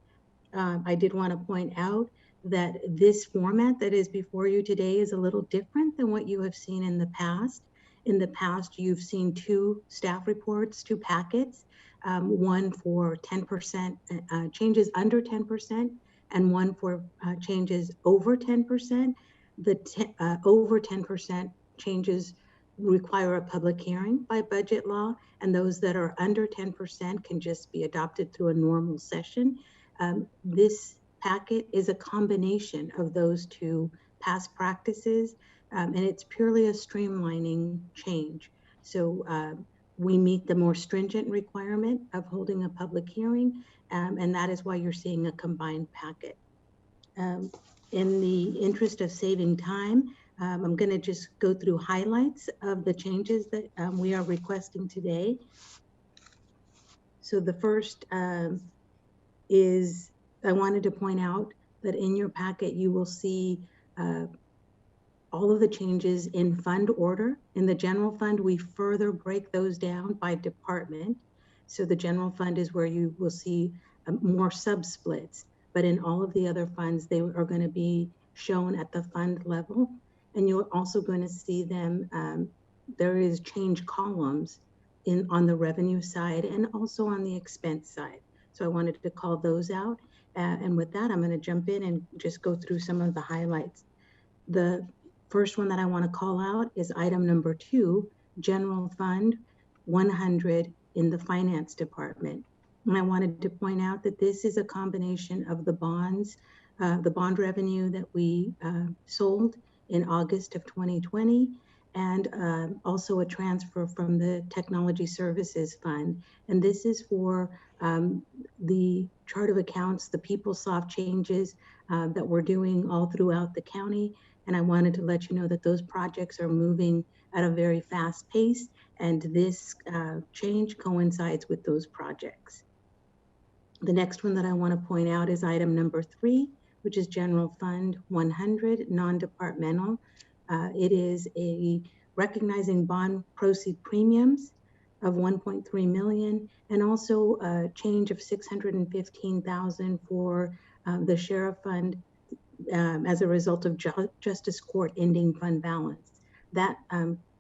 I did want to point out that this format that is before you today is a little different than what you have seen in the past. In the past, you've seen two staff reports, two packets, one for 10% changes under 10%, and one for changes over 10%. The over 10% changes require a public hearing by budget law, and those that are under 10% can just be adopted through a normal session. This packet is a combination of those two past practices, and it's purely a streamlining change. So we meet the more stringent requirement of holding a public hearing, and that is why you're seeing a combined packet. In the interest of saving time, I'm going to just go through highlights of the changes that we are requesting today. So the first is I wanted to point out that in your packet, you will see all of the changes in fund order. In the general fund, we further break those down by department. So the general fund is where you will see more sub-splits, but in all of the other funds, they are going to be shown at the fund level. And you're also going to see them, there is change columns on the revenue side and also on the expense side. So I wanted to call those out. And with that, I'm going to jump in and just go through some of the highlights. The first one that I want to call out is item number 2, General Fund 100 in the Finance Department. And I wanted to point out that this is a combination of the bonds, the bond revenue that we sold in August of 2020, and also a transfer from the Technology Services Fund. And this is for the chart of accounts, the PeopleSoft changes that we're doing all throughout the county. And I wanted to let you know that those projects are moving at a very fast pace, and this change coincides with those projects. The next one that I want to point out is item number 3, which is General Fund 100, non-departmental. It is a recognizing bond proceed premiums of 1.3 million, and also a change of 615,000 for the sheriff fund as a result of Justice Court ending fund balance. That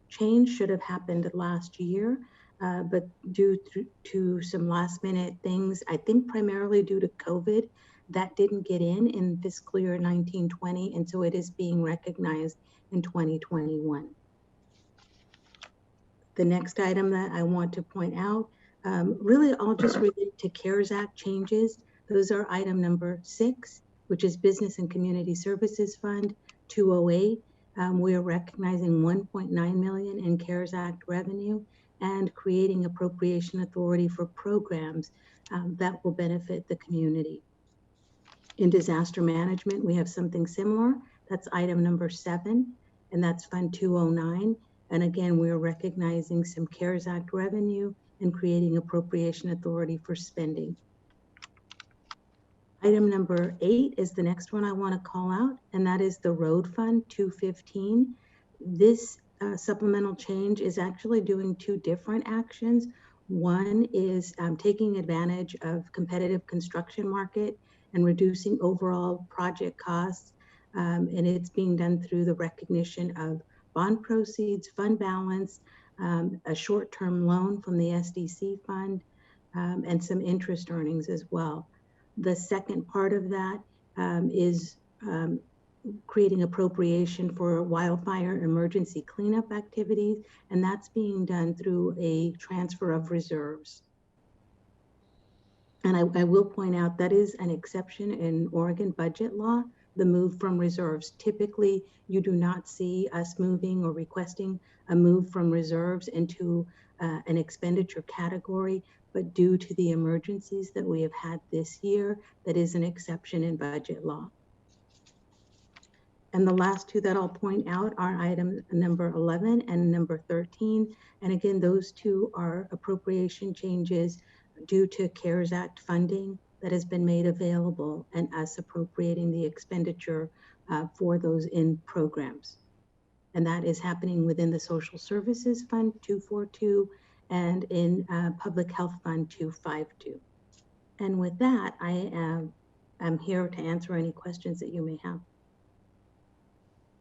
change should have happened last year, but due to some last minute things, I think primarily due to COVID, that didn't get in fiscal year 1920, and so it is being recognized in 2021. The next item that I want to point out, really all just related to CARES Act changes. Those are item number 6, which is Business and Community Services Fund 208. We are recognizing 1.9 million in CARES Act revenue and creating appropriation authority for programs that will benefit the community. In disaster management, we have something similar. That's item number 7, and that's Fund 209. And again, we're recognizing some CARES Act revenue and creating appropriation authority for spending. Item number 8 is the next one I want to call out, and that is the Road Fund 215. This supplemental change is actually doing 2 different actions. One is taking advantage of competitive construction market and reducing overall project costs, and it's being done through the recognition of bond proceeds, fund balance, a short-term loan from the SDC fund, and some interest earnings as well. The second part of that is creating appropriation for wildfire emergency cleanup activities, and that's being done through a transfer of reserves. And I will point out that is an exception in Oregon budget law, the move from reserves. Typically, you do not see us moving or requesting a move from reserves into an expenditure category, but due to the emergencies that we have had this year, that is an exception in budget law. And the last 2 that I'll point out are item number 11 and number 13. And again, those 2 are appropriation changes due to CARES Act funding that has been made available and us appropriating the expenditure for those in programs. And that is happening within the Social Services Fund 242 and in Public Health Fund 252. And with that, I'm here to answer any questions that you may have.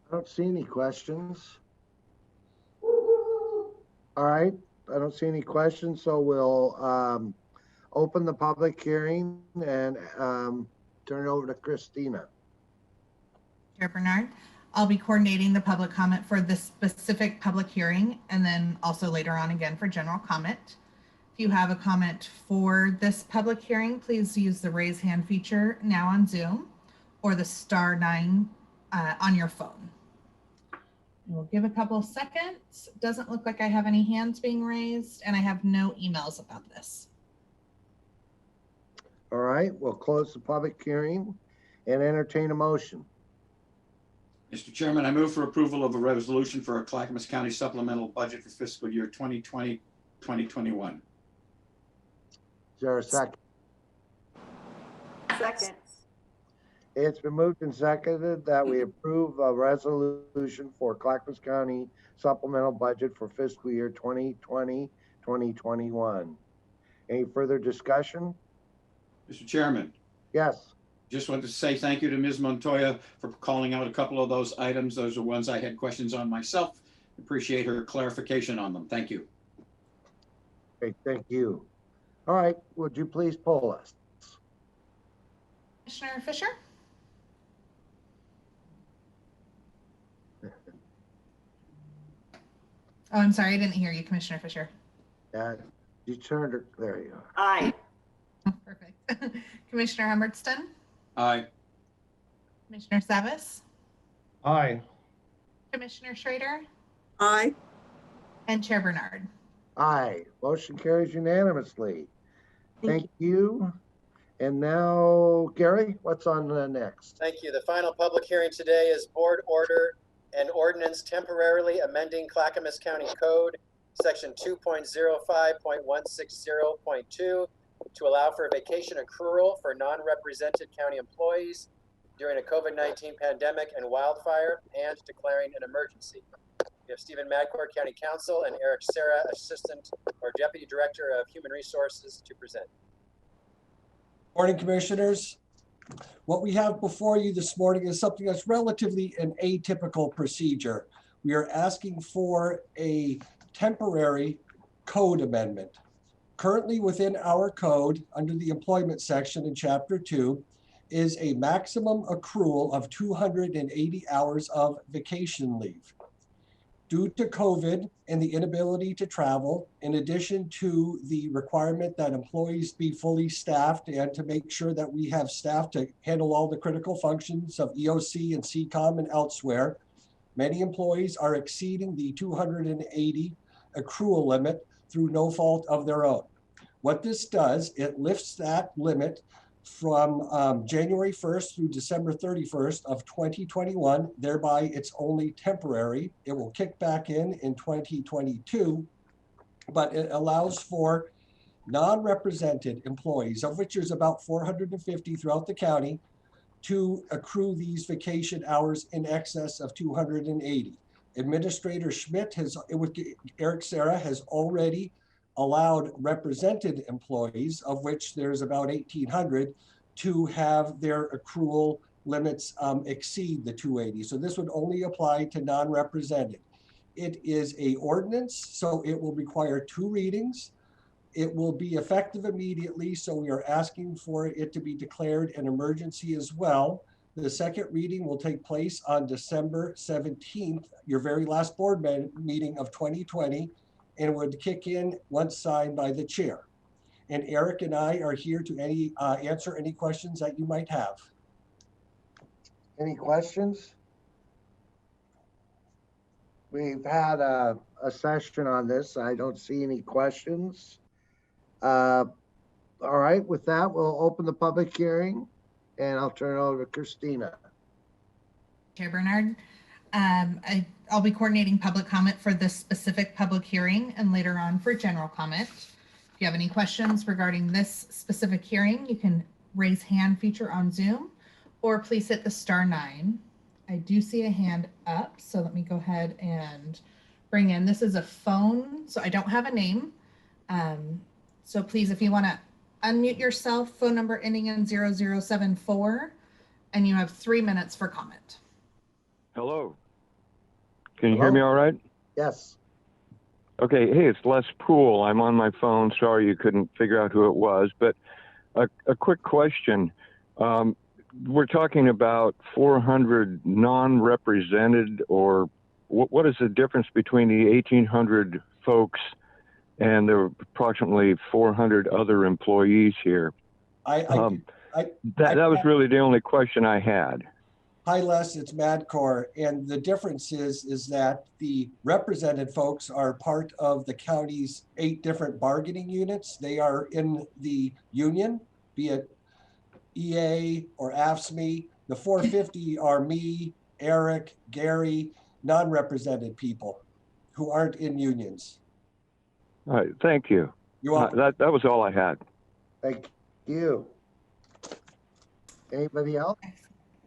I don't see any questions. All right, I don't see any questions, so we'll open the public hearing and turn it over to Christina. Chair Bernard, I'll be coordinating the public comment for this specific public hearing and then also later on again for general comment. If you have a comment for this public hearing, please use the raise hand feature now on Zoom or the *9 on your phone. We'll give a couple of seconds. Doesn't look like I have any hands being raised, and I have no emails about this. All right, we'll close the public hearing. and entertain a motion. Mr. Chairman, I move for approval of a resolution for a Clackamas County supplemental budget for fiscal year 2020, 2021. Is there a second? Second. It's been moved and seconded that we approve a resolution for Clackamas County supplemental budget for fiscal year 2020, 2021. Any further discussion? Mr. Chairman, Yes. just wanted to say thank you to Ms. Montoya for calling out a couple of those items. Those are ones I had questions on myself. Appreciate her clarification on them. Thank you. Okay, thank you. All right, would you please poll us? Commissioner Fisher? Oh, I'm sorry, I didn't hear you, Commissioner Fisher. You turned her, there you are. Aye. Oh, perfect. Commissioner Humbertston? Aye. Commissioner Savis? Aye. Commissioner Schrader? Aye. And Chair Bernard? Aye, motion carries unanimously. Thank you. And now, Gary, what's on the next? Thank you. The final public hearing today is board order and ordinance temporarily amending Clackamas County Code, section 2.05.160.2 to allow for vacation accrual for non-represented county employees during a COVID-19 pandemic and wildfire and declaring an emergency. We have Stephen Madcourt, County Counsel, and Eric Serra, Assistant or Deputy Director of Human Resources, to present. Morning, Commissioners. What we have before you this morning is something that's relatively an atypical procedure. We are asking for a temporary code amendment. Currently within our code, under the employment section in Chapter 2, is a maximum accrual of 280 hours of vacation leave. Due to COVID and the inability to travel, in addition to the requirement that employees be fully staffed and to make sure that we have staff to handle all the critical functions of EOC and CCOM and elsewhere, many employees are exceeding the 280 accrual limit through no fault of their own. What this does, it lifts that limit from January 1st through December 31st of 2021, thereby it's only temporary. It will kick back in 2022, but it allows for non-represented employees, of which there's about 450 throughout the county, to accrue these vacation hours in excess of 280. Administrator Schmidt with Eric Serra has already allowed represented employees, of which there's about 1,800, to have their accrual limits exceed the 280. So this would only apply to non-represented. It is a ordinance, so it will require 2 readings. It will be effective immediately, so we are asking for it to be declared an emergency as well. The second reading will take place on December 17th, your very last board meeting of 2020, and would kick in once signed by the chair. And Eric and I are here to answer any questions that you might have. Any questions? We've had a session on this. I don't see any questions. All right, with that, we'll open the public hearing and I'll turn it over to Christina. Chair Bernard, I'll be coordinating public comment for this specific public hearing and later on for general comment. If you have any questions regarding this specific hearing, you can raise hand feature on Zoom or please hit the *9. I do see a hand up, so let me go ahead and bring in. This is a phone, so I don't have a name. So please, if you want to unmute yourself, phone number ending in 0074, and you have 3 minutes for comment. Hello. Can you hear me all right? Yes. Okay. Hey, it's Les Poole. I'm on my phone. Sorry you couldn't figure out who it was, but a quick question. We're talking about 400 non-represented, or what is the difference between the 1,800 folks and the approximately 400 other employees here? That was really the only question I had. Hi, Les, it's Madcourt. And the difference is that the represented folks are part of the county's 8 different bargaining units. They are in the union, be it EA or AFSCME, The 450 are me, Eric, Gary, non-represented people who aren't in unions. All right, thank you. You're welcome. That was all I had. Thank you. Anybody else?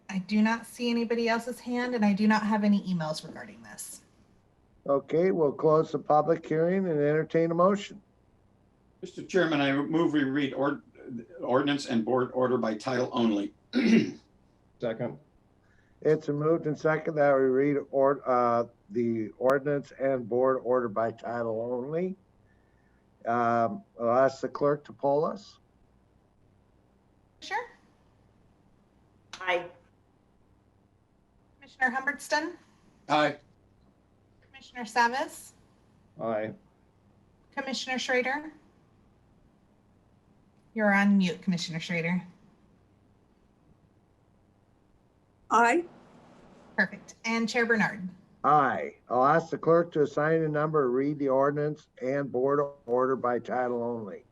I do not see anybody else's hand, and I do not have any emails regarding this. Okay, we'll close the public hearing and entertain a motion. Mr. Chairman, I move we read ordinance and board order by title only. Second. It's moved and second that we read the ordinance and board order by title only. I'll ask the clerk to poll us. Sure. Aye. Commissioner Humbertston, Aye. Commissioner Savas, Aye. Commissioner Schrader. You're on mute, Commissioner Schrader. Aye. Perfect. And Chair Bernard. Aye. I'll ask the clerk to assign a number, read the ordinance and board order by title only.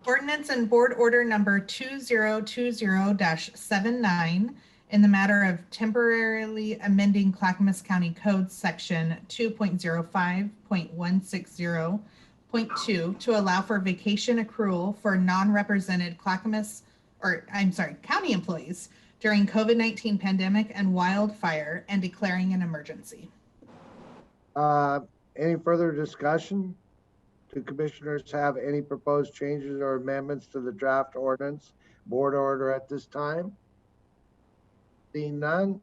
Ordinance and board order number 2020-79 in the matter of temporarily amending Clackamas County Code section 2.05.160.2 to allow for vacation accrual for non-represented county employees during COVID-19 pandemic and wildfire and declaring an emergency. Any further discussion? Do commissioners have any proposed changes or amendments to the draft ordinance board order at this time? Seeing none,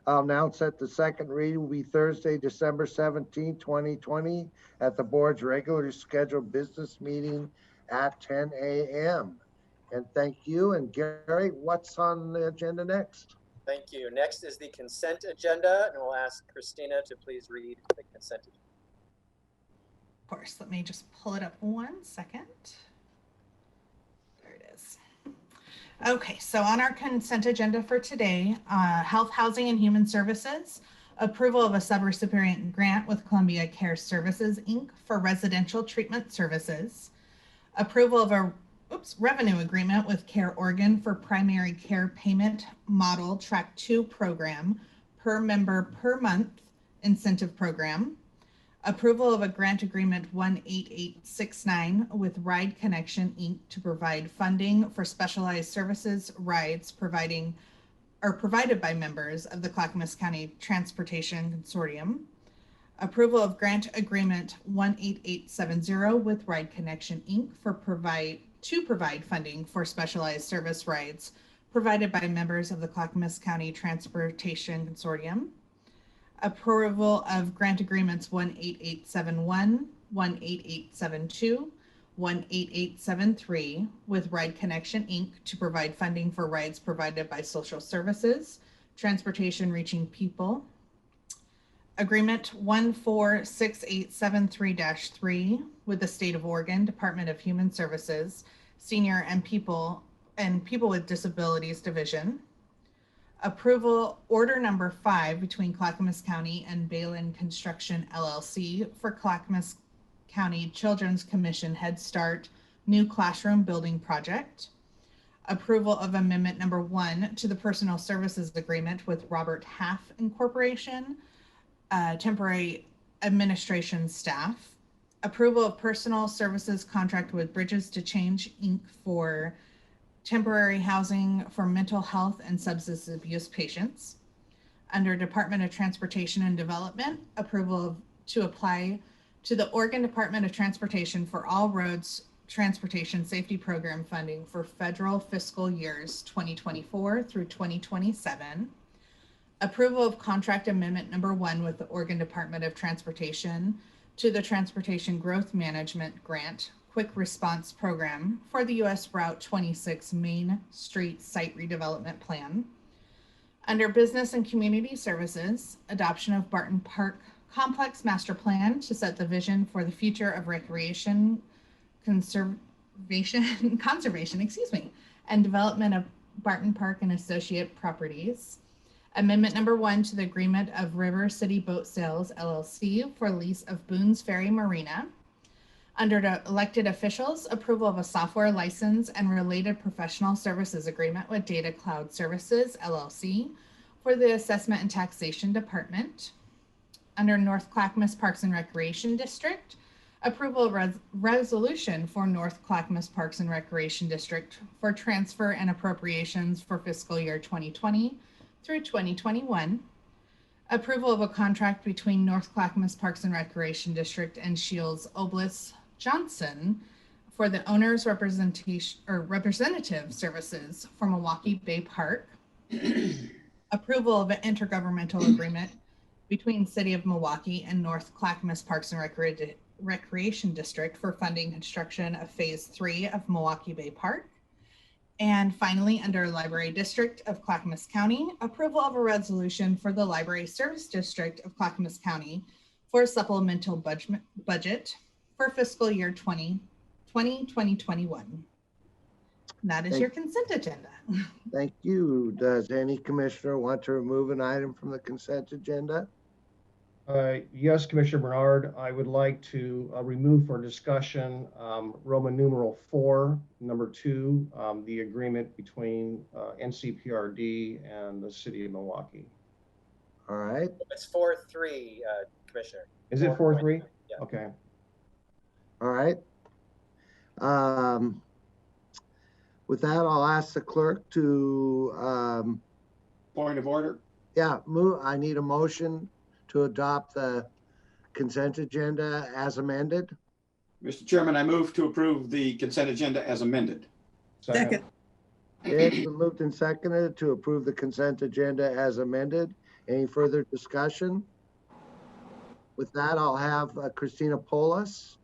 I'll announce that the second reading will be Thursday, December 17, 2020 at the board's regularly scheduled business meeting at 10 a.m. And thank you. And Gary, what's on the agenda next? Thank you. Next is the consent agenda, and we'll ask Christina to please read the consent agenda. Of course, let me just pull it up 1 second. There it is. Okay, so on our consent agenda for today, Health, Housing, and Human Services, approval of a subrecipient grant with Columbia Care Services, Inc. for residential treatment services, approval of a revenue agreement with Care Oregon for primary care payment model track 2 program per member per month incentive program, approval of a grant agreement 18869 with Ride Connection, Inc. to provide funding for specialized services rides provided by members of the Clackamas County Transportation Consortium, approval of grant agreement 18870 with Ride Connection, Inc. to provide funding for specialized service rides provided by members of the Clackamas County Transportation Consortium, approval of grant agreements 18871, 18872, 18873 with Ride Connection, Inc. to provide funding for rides provided by social services, transportation reaching people. Agreement 146873-3 with the State of Oregon Department of Human Services, Senior and People with Disabilities Division. Approval order number 5 between Clackamas County and Balin Construction LLC for Clackamas County Children's Commission Head Start New Classroom Building Project. Approval of amendment number 1 to the Personal Services Agreement with Robert Half Incorporation, temporary administration staff. Approval of personal services contract with Bridges to Change, Inc. for temporary housing for mental health and substance abuse patients. Under Department of Transportation and Development, approval to apply to the Oregon Department of Transportation for all roads transportation safety program funding for federal fiscal years 2024 through 2027. Approval of contract amendment number 1 with the Oregon Department of Transportation to the Transportation Growth Management Grant Quick Response Program for the U.S. Route 26 Main Street Site Redevelopment Plan. Under Business and Community Services, adoption of Barton Park Complex Master Plan to set the vision for the future of recreation, conservation, and development of Barton Park and associate properties. Amendment number 1 to the agreement of River City Boat Sales LLC for lease of Boone's Ferry Marina. Under the elected officials, approval of a software license and related professional services agreement with Data Cloud Services, LLC, for the Assessment and Taxation Department. Under North Clackamas Parks and Recreation District, approval of resolution for North Clackamas Parks and Recreation District for transfer and appropriations for fiscal year 2020 through 2021. Approval of a contract between North Clackamas Parks and Recreation District and Shields Oblis Johnson for the owner's representation or representative services for Milwaukee Bay Park. Approval of an intergovernmental agreement between City of Milwaukee and North Clackamas Parks and Recreation District for funding construction of Phase 3 of Milwaukee Bay Park. And finally, under Library District of Clackamas County, approval of a resolution for the Library Service District of Clackamas County for a supplemental budget for fiscal year 2021. That is your consent agenda. Thank you. Does any commissioner want to remove an item from the consent agenda? Yes, Commissioner Bernard, I would like to remove for discussion Roman numeral 4, number 2, the agreement between NCPRD and the City of Milwaukee. All right. It's 4-3, Commissioner. Is it 4-3? Yeah. Okay. All right. With that, I'll ask the clerk to Point of order. Yeah, I need a motion to adopt the consent agenda as amended. Mr. Chairman, I move to approve the consent agenda as amended. Second. It's been moved and seconded to approve the consent agenda as amended. Any further discussion? With that, I'll have Christina Polis.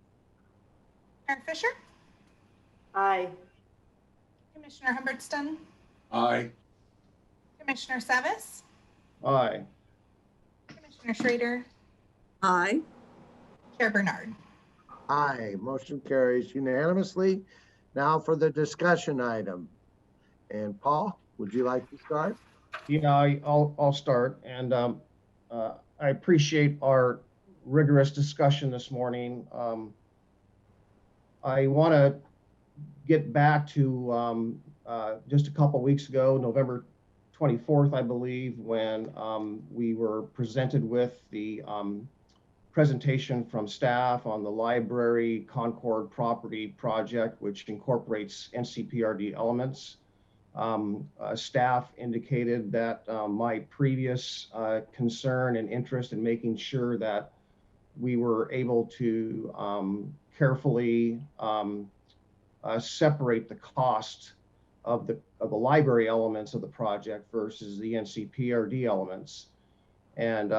Commissioner Fisher? Aye. Commissioner Humbertston? Aye. Commissioner Savis? Aye. Commissioner Schrader? Aye. Chair Bernard? Aye, motion carries unanimously. Now for the discussion item. And Paul, would you like to start? Yeah, I'll start. And I appreciate our rigorous discussion this morning. I want to get back to just a couple of weeks ago, November 24th, I believe, when we were presented with the presentation from staff on the library Concord property project, which incorporates NCPRD elements. Staff indicated that my previous concern and interest in making sure that we were able to carefully separate the cost of the library elements of the project versus the NCPRD elements. And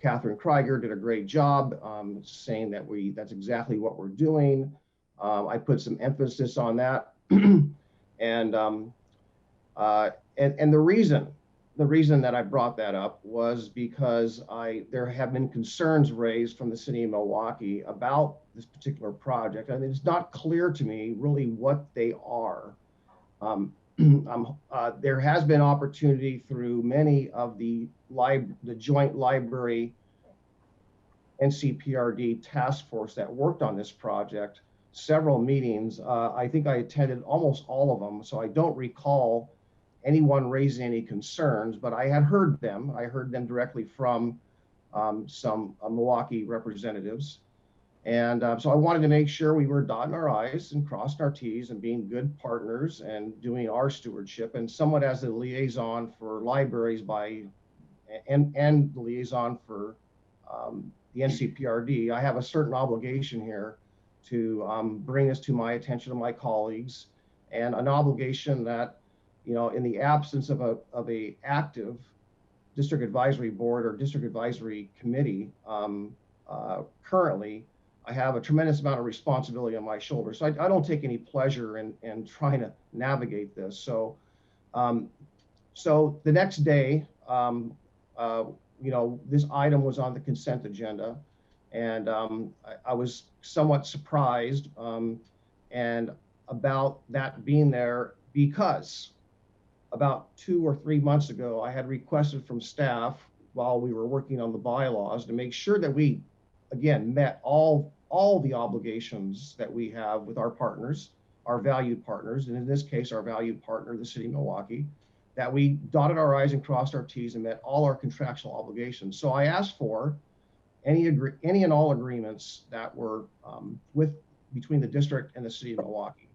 Catherine Krieger did a great job saying that that's exactly what we're doing. I put some emphasis on that. And the reason that I brought that up was because there have been concerns raised from the City of Milwaukee about this particular project. I mean, it's not clear to me really what they are. There has been opportunity through many of the joint library NCPRD task force that worked on this project, several meetings. I think I attended almost all of them, so I don't recall anyone raising any concerns, but I had heard them. I heard them directly from some Milwaukee representatives. And so I wanted to make sure we were dotting our I's and crossing our T's and being good partners and doing our stewardship, and somewhat as a liaison for libraries and the liaison for the NCPRD. I have a certain obligation here to bring this to my attention to my colleagues, and an obligation that, in the absence of a active district advisory board or district advisory committee currently, I have a tremendous amount of responsibility on my shoulders. So I don't take any pleasure in trying to navigate this. So, so the next day, this item was on the consent agenda, and I was somewhat surprised and about that being there, because about 2 or 3 months ago, I had requested from staff while we were working on the bylaws to make sure that we, again, met all all the obligations that we have with our partners, our valued partners, and in this case, our valued partner, the city of Milwaukee, that we dotted our I's and crossed our T's and met all our contractual obligations. So I asked for any and all agreements that were between the district and the city of Milwaukee.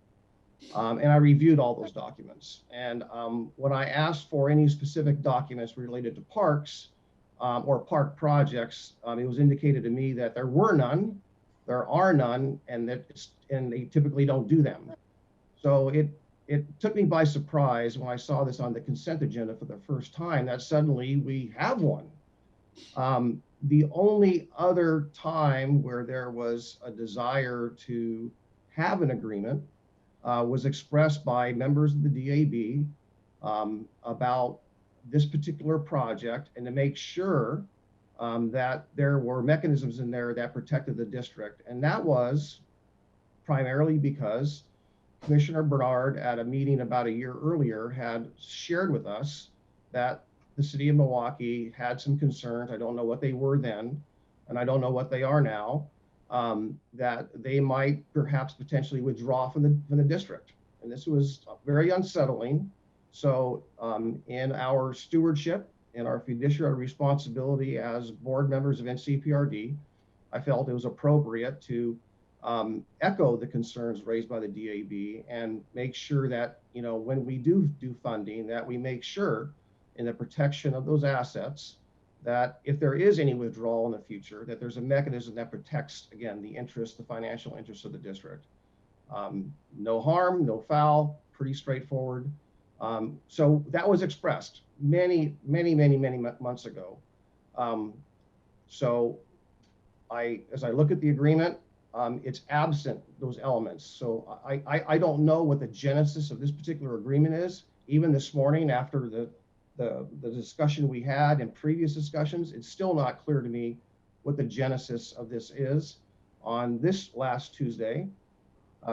And I reviewed all those documents. And when I asked for any specific documents related to parks or park projects, it was indicated to me that there were none, there are none, and they typically don't do them. So it took me by surprise when I saw this on the consent agenda for the first time that suddenly we have one. The only other time where there was a desire to have an agreement was expressed by members of the DAB about this particular project, and to make sure that there were mechanisms in there that protected the district. And that was primarily because Commissioner Bernard, at a meeting about a year earlier, had shared with us that the city of Milwaukee had some concerns. I don't know what they were then, and I don't know what they are now, that they might perhaps potentially withdraw from the district. And this was very unsettling. So in our stewardship and our fiduciary responsibility as board members of NCPRD, I felt it was appropriate to echo the concerns raised by the DAB and make sure that, you know, when we do funding, that we make sure in the protection of those assets that if there is any withdrawal in the future, that there's a mechanism that protects, again, the financial interests of the district. No harm, no foul, pretty straightforward. So that was expressed many months ago. So as I look at the agreement, it's absent those elements. So I don't know what the genesis of this particular agreement is. Even this morning, after the discussion we had and previous discussions, it's still not clear to me what the genesis of this is. On this last Tuesday,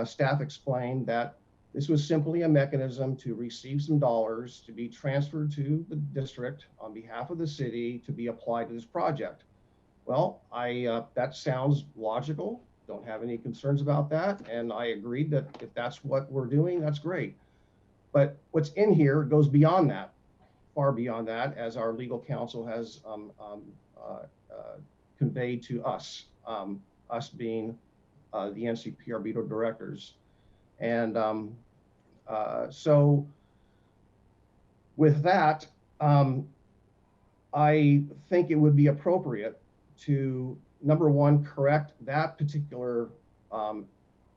staff explained that this was simply a mechanism to receive some dollars to be transferred to the district on behalf of the city to be applied to this project. Well, that sounds logical. Don't have any concerns about that. And I agreed that if that's what we're doing, that's great. But what's in here goes beyond that, far beyond that, as our legal counsel has conveyed to us, us being the NCPRB directors. And so with that, I think it would be appropriate to, number one, correct that particular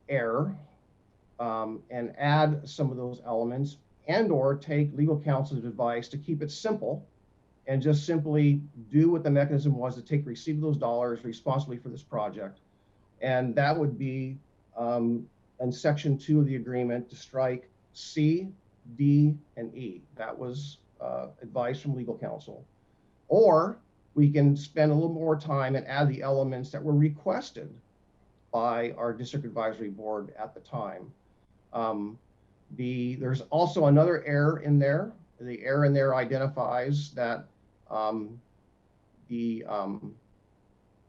error and add some of those elements, and or take legal counsel's advice to keep it simple and just simply do what the mechanism was to take receipt of those dollars responsibly for this project. And that would be in section 2 of the agreement to strike C, D, and E. That was advice from legal counsel. Or we can spend a little more time and add the elements that were requested by our district advisory board at the time. There's also another error in there. The error in there identifies that the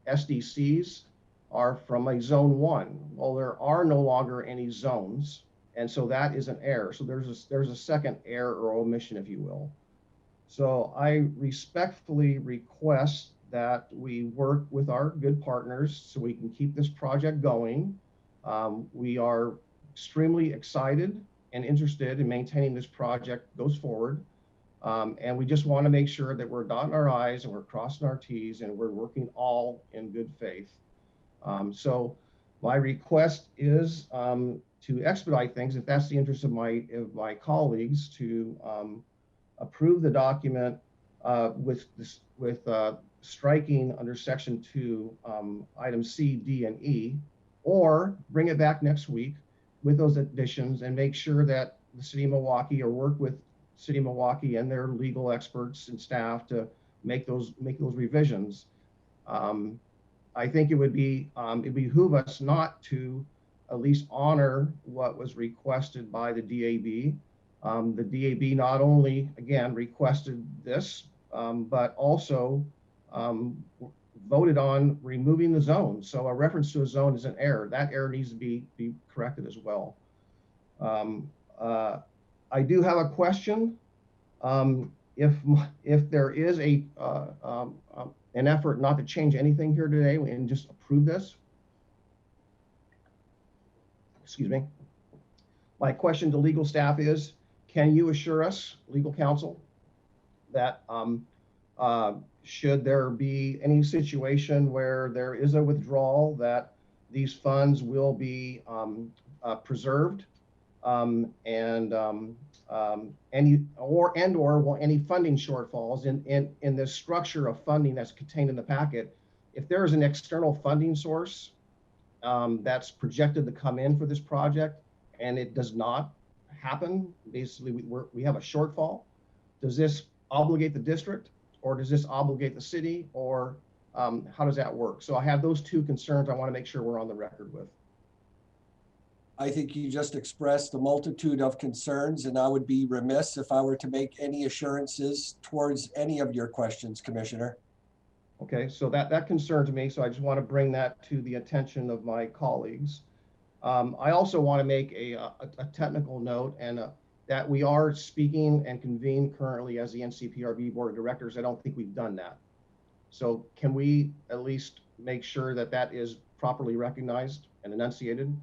SDCs are from a zone 1. Well, there are no longer any zones, and so that is an error. So there's a second error or omission, if you will. So I respectfully request that we work with our good partners so we can keep this project going. We are extremely excited and interested in maintaining this project goes forward. And we just want to make sure that we're dotting our I's and we're crossing our T's and we're working all in good faith. So my request is to expedite things, if that's the interest of my colleagues, to approve the document with striking under section 2, items C, D, and E, or bring it back next week with those additions and make sure that the city of Milwaukee, or work with city of Milwaukee and their legal experts and staff to make those revisions. I think it would behoove us not to at least honor what was requested by the DAB. The DAB not only, again, requested this, but also voted on removing the zone. So a reference to a zone is an error. That error needs to be corrected as well. I do have a question. If there is an effort not to change anything here today and just approve this, excuse me. My question to legal staff is, can you assure us, legal counsel, that should there be any situation where there is a withdrawal, that these funds will be preserved, and any funding shortfalls in this structure of funding that's contained in the packet? If there is an external funding source that's projected to come in for this project and it does not happen, basically we have a shortfall, does this obligate the district, or does this obligate the city, or how does that work? So I have those two concerns I want to make sure we're on the record with. I think you just expressed a multitude of concerns, and I would be remiss if I were to make any assurances towards any of your questions, Commissioner. Okay, so that concerns me, so I just want to bring that to the attention of my colleagues. I also want to make a technical note, and that we are speaking and convene currently as the NCPRB Board of Directors. I don't think we've done that. So can we at least make sure that that is properly recognized and enunciated?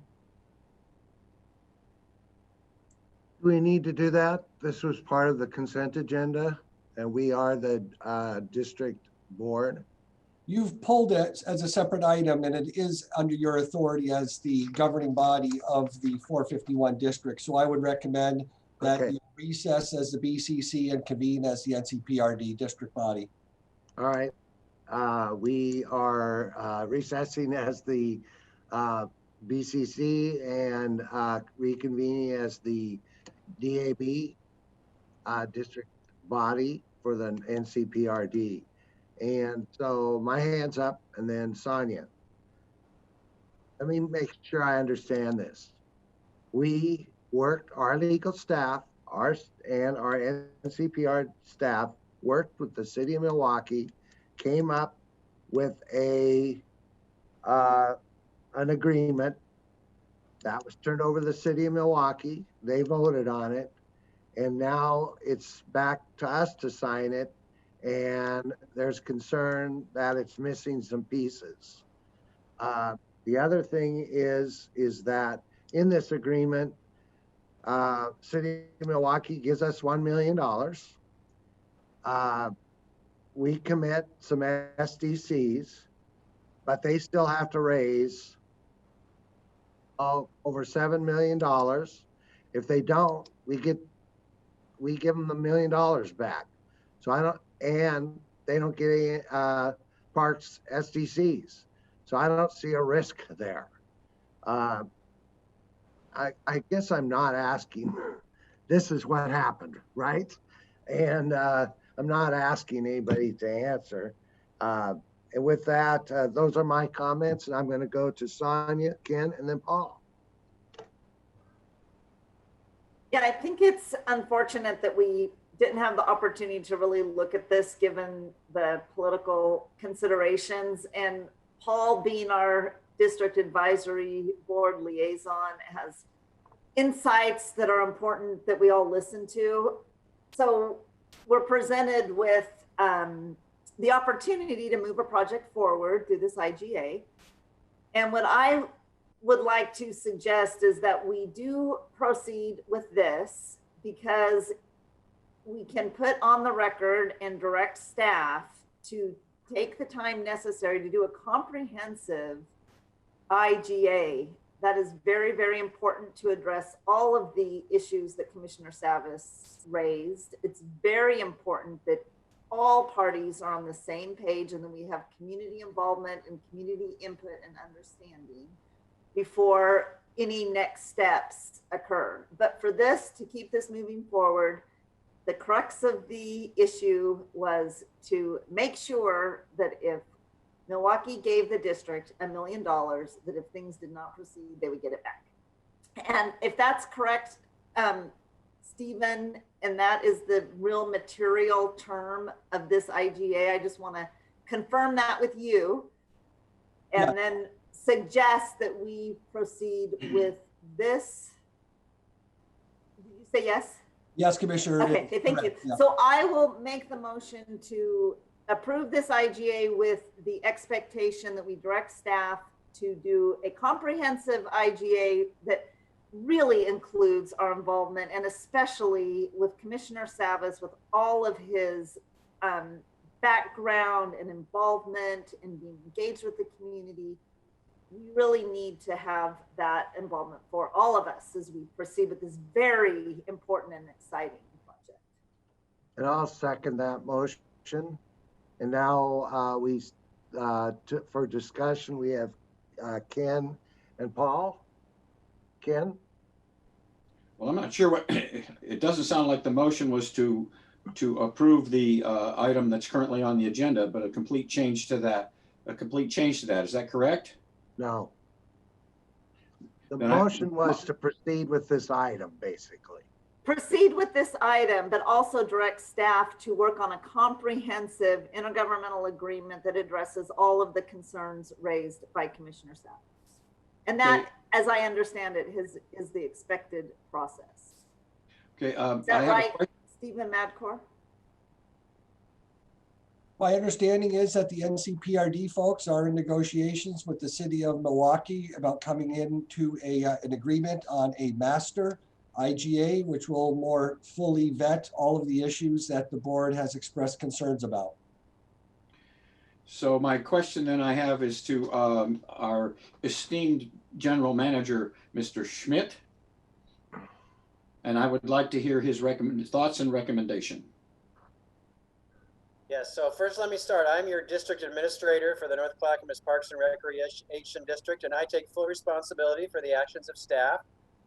Do we need to do that? This was part of the consent agenda, and we are the district board. You've pulled it as a separate item, and it is under your authority as the governing body of the 451 district. So I would recommend that you recess as the BCC and convene as the NCPRD district body. All right. We are recessing as the BCC and reconvening as the DAB district body for the NCPRD. And so my hand's up, and then Sonia. Let me make sure I understand this. We worked, our legal staff, our NCPR staff worked with the city of Milwaukee, came up with an agreement that was turned over to the city of Milwaukee. They voted on it, and now it's back to us to sign it. And there's concern that it's missing some pieces. The other thing is that in this agreement, City of Milwaukee gives us $1 million. We commit some SDCs, but they still have to raise over $7 million. If they don't, we give them the $1 million back. So and they don't get any parks SDCs. So I don't see a risk there. I guess I'm not asking, this is what happened, right? And I'm not asking anybody to answer. And with that, those are my comments, and I'm going to go to Sonia, Ken, and then Paul. Yeah, I think it's unfortunate that we didn't have the opportunity to really look at this given the political considerations. And Paul, being our district advisory board liaison, has insights that are important that we all listen to. So we're presented with the opportunity to move a project forward through this IGA. And what I would like to suggest is that we do proceed with this, because we can put on the record and direct staff to take the time necessary to do a comprehensive IGA that is very, very important to address all of the issues that Commissioner Savas raised. It's very important that all parties are on the same page, and then we have community involvement and community input and understanding before any next steps occur. But for this, to keep this moving forward, the crux of the issue was to make sure that if Milwaukee gave the district $1 million, that if things did not proceed, they would get it back. And if that's correct, Stephen, and that is the real material term of this IGA, I just want to confirm that with you and then suggest that we proceed with this. Did you say yes? Yes, Commissioner. Okay, thank you. Yeah. So I will make the motion to approve this IGA with the expectation that we direct staff to do a comprehensive IGA that really includes our involvement, and especially with Commissioner Savas, with all of his background and involvement and being engaged with the community. We really need to have that involvement for all of us as we proceed with this very important and exciting project. And I'll second that motion. And now for discussion, we have Ken and Paul. Ken? Well, I'm not sure what, it doesn't sound like the motion was to approve the item that's currently on the agenda, but a complete change to that. Is that correct? No. The motion was to proceed with this item, basically. Proceed with this item, but also direct staff to work on a comprehensive intergovernmental agreement that addresses all of the concerns raised by Commissioner Savas. And that, as I understand it, is the expected process. Okay. Is that right, Stephen Madcore? My understanding is that the NCPRD folks are in negotiations with the city of Milwaukee about coming into an agreement on a master IGA, which will more fully vet all of the issues that the board has expressed concerns about. So my question then I have is to our esteemed general manager, Mr. Schmidt. And I would like to hear his thoughts and recommendation. Yes, so first let me start. I'm your district administrator for the North Clackamas Parks and Recreation District, and I take full responsibility for the actions of staff.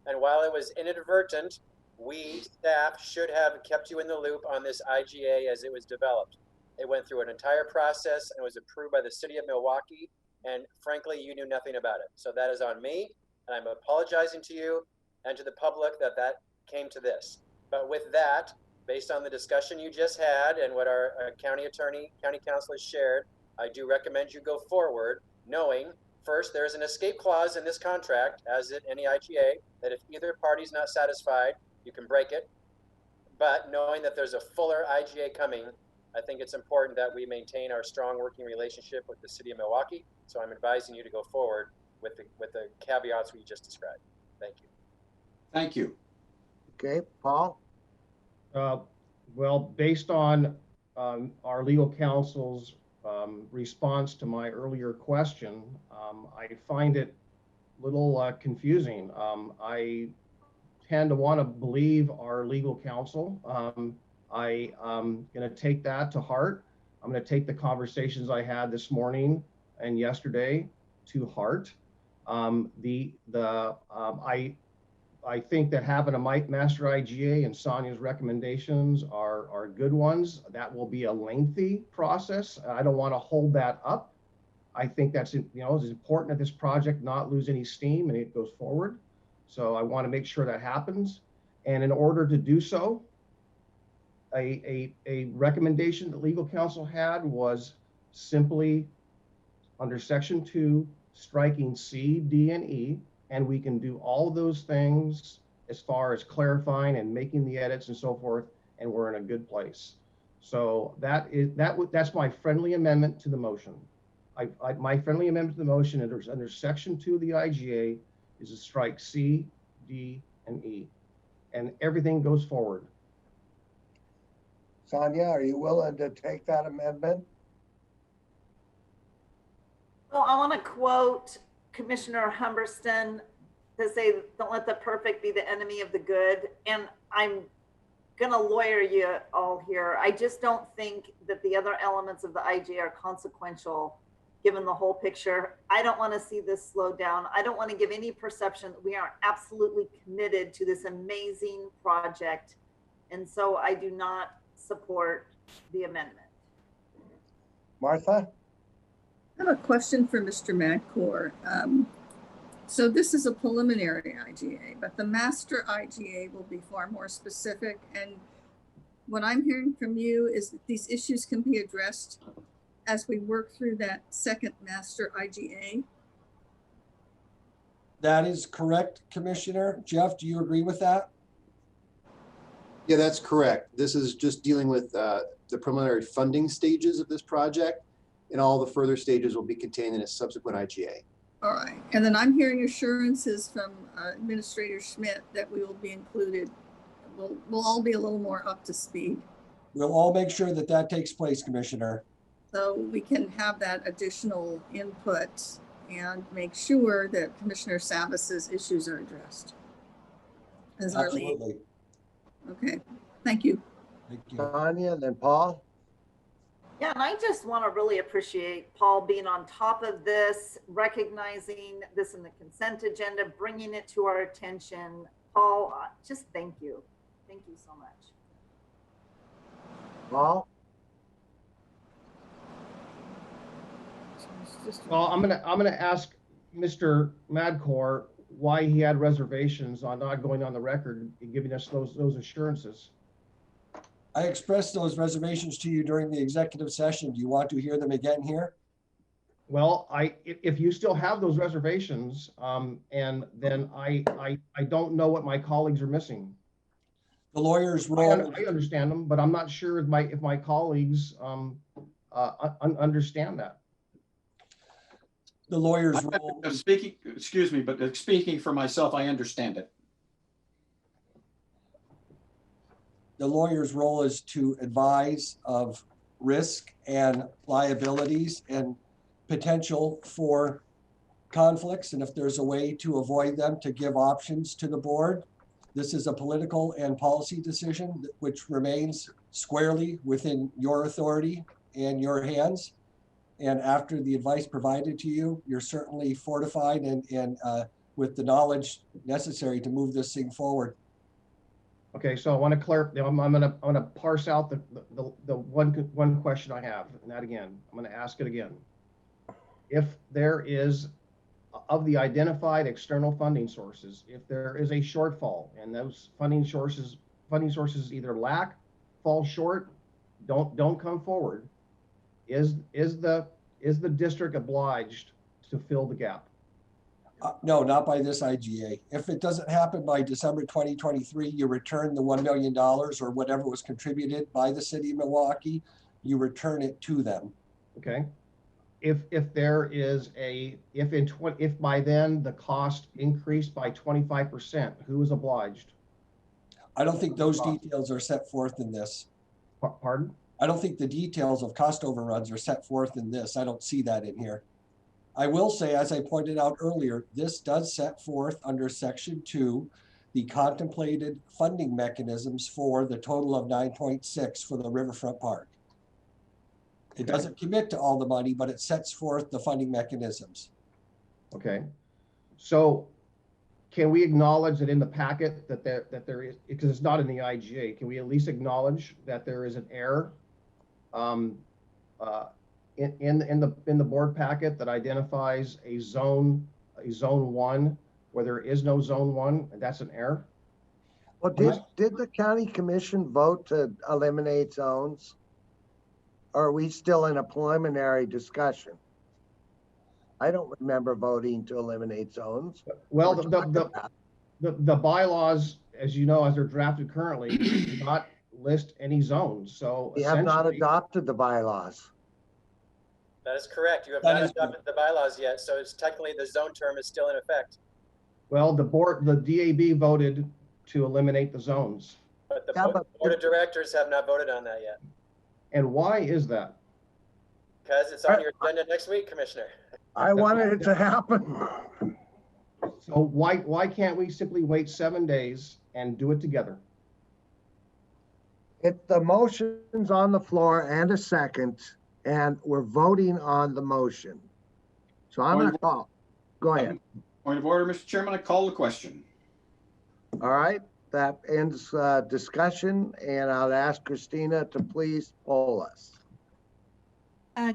And while it was inadvertent, we staff should have kept you in the loop on this IGA as it was developed. It went through an entire process and was approved by the city of Milwaukee, and frankly, you knew nothing about it. So that is on me, and I'm apologizing to you and to the public that came to this. But with that, based on the discussion you just had and what our county attorney, county council has shared, I do recommend you go forward knowing, first, there is an escape clause in this contract, as in any IGA, that if either party is not satisfied, you can break it. But knowing that there's a fuller IGA coming, I think it's important that we maintain our strong working relationship with the city of Milwaukee. So I'm advising you to go forward with the caveats we just described. Thank you. Thank you. Okay, Paul? Well, based on our legal counsel's response to my earlier question, I find it a little confusing. I tend to want to believe our legal counsel. I'm going to take that to heart. I'm going to take the conversations I had this morning and yesterday to heart. I think that having a master IGA and Sonia's recommendations are good ones. That will be a lengthy process. I don't want to hold that up. I think that's, it's important that this project not lose any steam and it goes forward. So I want to make sure that happens. And in order to do so, a recommendation that legal counsel had was simply under section 2, striking C, D, and E. And we can do all of those things as far as clarifying and making the edits and so forth, and we're in a good place. So that's my friendly amendment to the motion. My friendly amendment to the motion under section 2 of the IGA is to strike C, D, and E, and everything goes forward. Sonia, are you willing to take that amendment? Well, I want to quote Commissioner Humberston to say, don't let the perfect be the enemy of the good. And I'm going to lawyer you all here. I just don't think that the other elements of the IGA are consequential given the whole picture. I don't want to see this slow down. I don't want to give any perception that we are absolutely committed to this amazing project. And so I do not support the amendment. Martha? I have a question for Mr. Madcore. So this is a preliminary IGA, but the master IGA will be far more specific. And what I'm hearing from you is that these issues can be addressed as we work through that second master IGA. That is correct, Commissioner. Jeff, do you agree with that? Yeah, that's correct. This is just dealing with the preliminary funding stages of this project, and all the further stages will be contained in a subsequent IGA. All right. And then I'm hearing assurances from Administrator Schmidt that we will be included. We'll all be a little more up to speed. We'll all make sure that that takes place, Commissioner. So we can have that additional input and make sure that Commissioner Savis's issues are addressed. As our lead. Absolutely. Okay, thank you. Thank you. Tanya, then Paul. Yeah, and I just want to really appreciate Paul being on top of this, recognizing this in the consent agenda, bringing it to our attention. Paul, just thank you. Thank you so much. Paul? Well, I'm gonna ask Mr. Madcore why he had reservations on not going on the record and giving us those assurances. I expressed those reservations to you during the executive session. Do you want to hear them again here? Well, if you still have those reservations, and then I don't know what my colleagues are missing. The lawyer's role. I understand them, but I'm not sure if my colleagues understand that. The lawyer's role. Speaking, excuse me, but speaking for myself, I understand it. The lawyer's role is to advise of risk and liabilities and potential for conflicts. And if there's a way to avoid them, to give options to the board. This is a political and policy decision which remains squarely within your authority and your hands. And after the advice provided to you, you're certainly fortified and with the knowledge necessary to move this thing forward. Okay, so I want to clarify. I'm gonna parse out the one question I have, and that again, I'm going to ask it again. If there is, of the identified external funding sources, if there is a shortfall and those funding sources either lack, fall short, don't come forward, is the district obliged to fill the gap? No, not by this IGA. If it doesn't happen by December 2023, you return the $1 million or whatever was contributed by the city of Milwaukee, you return it to them. Okay. If there is if by then the cost increased by 25%, who is obliged? I don't think those details are set forth in this. Pardon? I don't think the details of cost overruns are set forth in this. I don't see that in here. I will say, as I pointed out earlier, this does set forth under Section 2 the contemplated funding mechanisms for the total of 9.6 for the Riverfront Park. It doesn't commit to all the money, but it sets forth the funding mechanisms. Okay. So can we acknowledge that in the packet that there is, because it's not in the IGA, can we at least acknowledge that there is an error in the board packet that identifies a zone 1 where there is no zone 1, and that's an error? Well, did the county commission vote to eliminate zones? Or are we still in a preliminary discussion? I don't remember voting to eliminate zones. Well, the bylaws, as you know, as they're drafted currently, do not list any zones. So we have not adopted the bylaws. That is correct. You have not adopted the bylaws yet, so it's technically the zone term is still in effect. Well, the DAB voted to eliminate the zones. But the board of directors have not voted on that yet. And why is that? Because it's on your agenda next week, Commissioner. I wanted it to happen. So why can't we simply wait 7 days and do it together? The motion's on the floor and a second, and we're voting on the motion. So I'm going to call. Go ahead. Point of order, Mr. Chairman. I call the question. All right. That ends discussion, and I'll ask Christina to please poll us.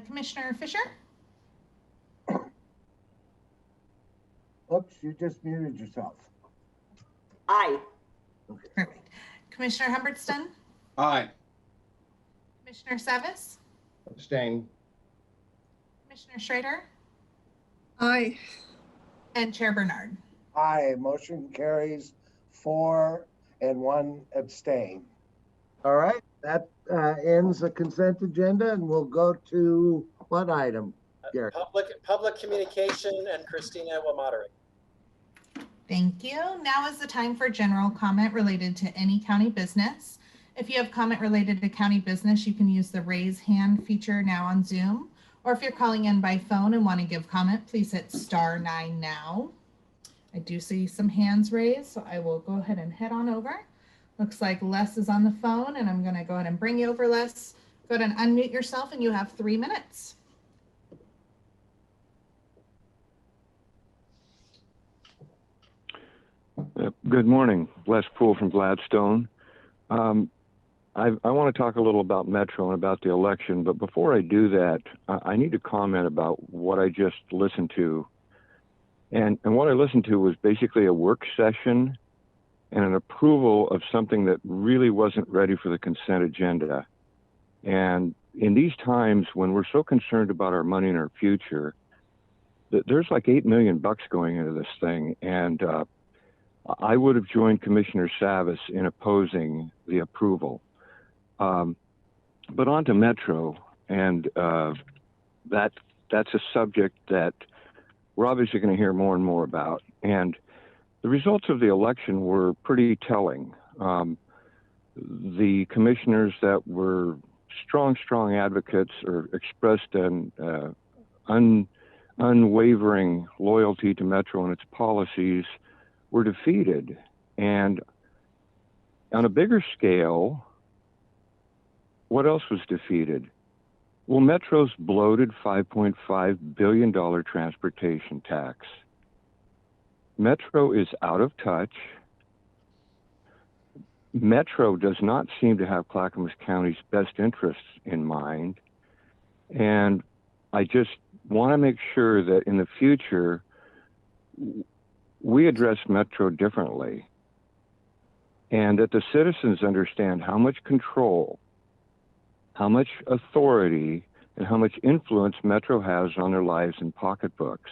Commissioner Fisher? Oops, you just muted yourself. Aye. Okay. Perfect. Commissioner Humbertston? Aye. Commissioner Savis? Abstain. Commissioner Schrader, Aye. and Chair Bernard. Aye, motion carries 4 and 1 abstain. All right, that ends the consent agenda, and we'll go to what item, Gary? Public communication, and Christina will moderate. Thank you. Now is the time for general comment related to any county business. If you have comment related to county business, you can use the raise hand feature now on Zoom. Or if you're calling in by phone and want to give comment, please hit *9 now. I do see some hands raised, so I will go ahead and head on over. Looks like Les is on the phone, and I'm going to go ahead and bring you over, Les. Go ahead and unmute yourself, and you have 3 minutes. Good morning, Les Poole from Gladstone. I want to talk a little about Metro and about the election, but before I do that, I need to comment about what I just listened to. And what I listened to was basically a work session and an approval of something that really wasn't ready for the consent agenda. And in these times when we're so concerned about our money and our future, there's like $8 million going into this thing. And I would have joined Commissioner Savas in opposing the approval. But on to Metro, and that's a subject that we're obviously going to hear more and more about. And the results of the election were pretty telling. The commissioners that were strong advocates or expressed an unwavering loyalty to Metro and its policies were defeated. And on a bigger scale, what else was defeated? Well, Metro's bloated $5.5 billion transportation tax. Metro is out of touch. Metro does not seem to have Clackamas County's best interests in mind. And I just want to make sure that in the future, we address Metro differently, and that the citizens understand how much control, how much authority, and how much influence Metro has on their lives and pocketbooks.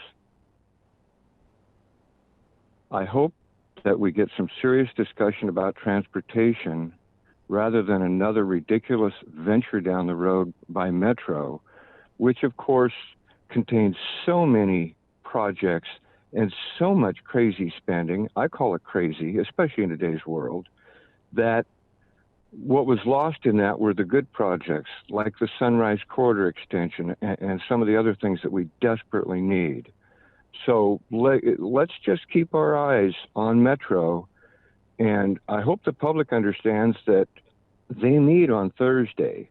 I hope that we get some serious discussion about transportation rather than another ridiculous venture down the road by Metro, which of course contains so many projects and so much crazy spending. I call it crazy, especially in today's world, that what was lost in that were the good projects like the Sunrise Corridor extension and some of the other things that we desperately need. So let's just keep our eyes on Metro, and I hope the public understands that they meet on Thursday.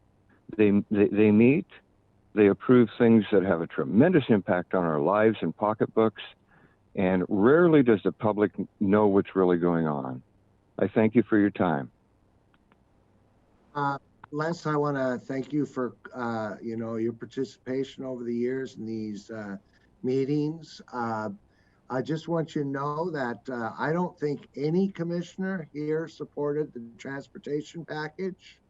They meet, they approve things that have a tremendous impact on our lives and pocketbooks, and rarely does the public know what's really going on. I thank you for your time. Les, I want to thank you for your participation over the years in these meetings. I just want you to know that I don't think any commissioner here supported the transportation package.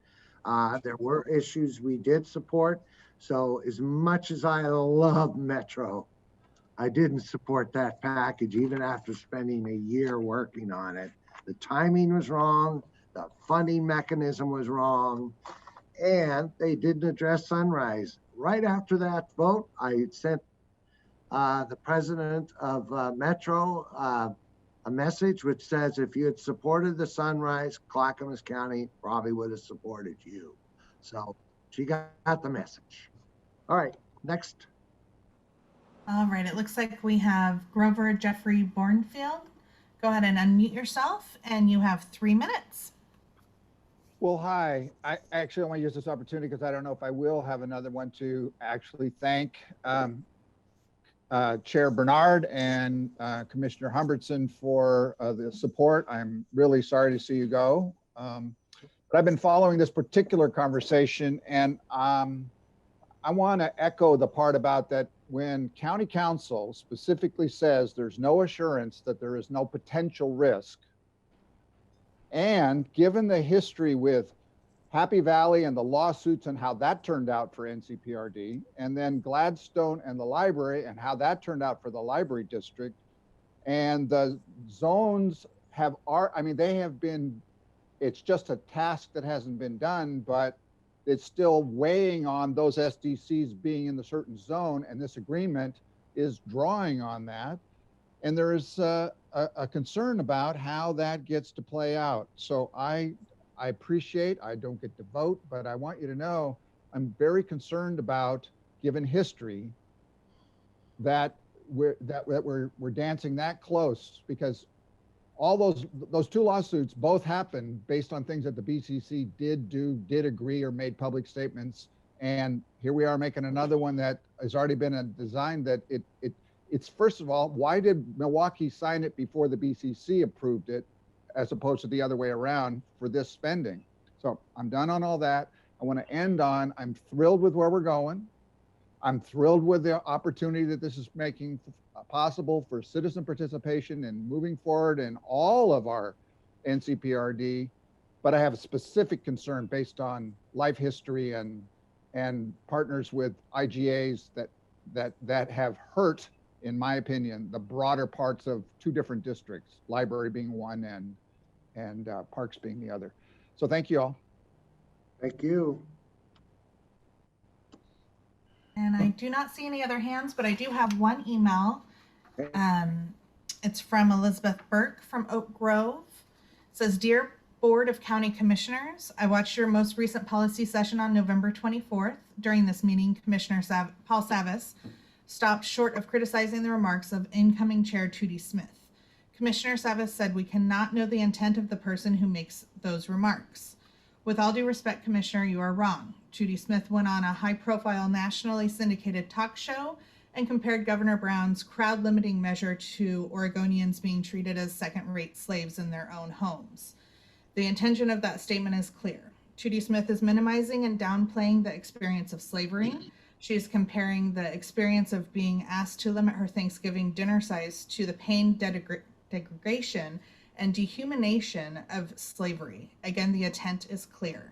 There were issues we did support. So as much as I love Metro, I didn't support that package even after spending a year working on it. The timing was wrong. The funding mechanism was wrong, and they didn't address Sunrise. Right after that vote, I sent the president of Metro a message which says, if you had supported the Sunrise, Clackamas County probably would have supported you. So she got the message. All right, next. All right, it looks like we have Grover Jeffrey Bornfield. Go ahead and unmute yourself, and you have 3 minutes. Well, hi. I actually want to use this opportunity because I don't know if I will have another one to actually thank Chair Bernard and Commissioner Humbertson for the support. I'm really sorry to see you go. But I've been following this particular conversation, and I want to echo the part about that when County Council specifically says there's no assurance that there is no potential risk. And given the history with Happy Valley and the lawsuits and how that turned out for NCPRD, and then Gladstone and the library and how that turned out for the library district. And the zones have, I mean, they have been, it's just a task that hasn't been done, but it's still weighing on those SDCs being in the certain zone, and this agreement is drawing on that. And there is a concern about how that gets to play out. So I appreciate, I don't get to vote, but I want you to know I'm very concerned about, given history, that we're dancing that close, because all those two lawsuits both happened based on things that the BCC did agree or made public statements. And here we are making another one that has already been a design that it's first of all, why did Milwaukee sign it before the BCC approved it, as opposed to the other way around for this spending? So I'm done on all that. I want to end on, I'm thrilled with where we're going. I'm thrilled with the opportunity that this is making possible for citizen participation and moving forward in all of our NCPRD. But I have a specific concern based on life history and partners with IGAs that have hurt, in my opinion, the broader parts of two different districts, library being one and parks being the other. So thank you all. Thank you. And I do not see any other hands, but I do have one email. It's from Elizabeth Burke from Oak Grove. It says, Dear Board of County Commissioners, I watched your most recent policy session on November 24th. During this meeting, Commissioner Paul Savas stopped short of criticizing the remarks of incoming Chair Tootie Smith. Commissioner Savas said we cannot know the intent of the person who makes those remarks. With all due respect, Commissioner, you are wrong. Tootie Smith went on a high-profile, nationally syndicated talk show and compared Governor Brown's crowd-limiting measure to Oregonians being treated as second-rate slaves in their own homes. The intention of that statement is clear. Tootie Smith is minimizing and downplaying the experience of slavery. She is comparing the experience of being asked to limit her Thanksgiving dinner size to the pain, degradation, and dehumanization of slavery. Again, the intent is clear.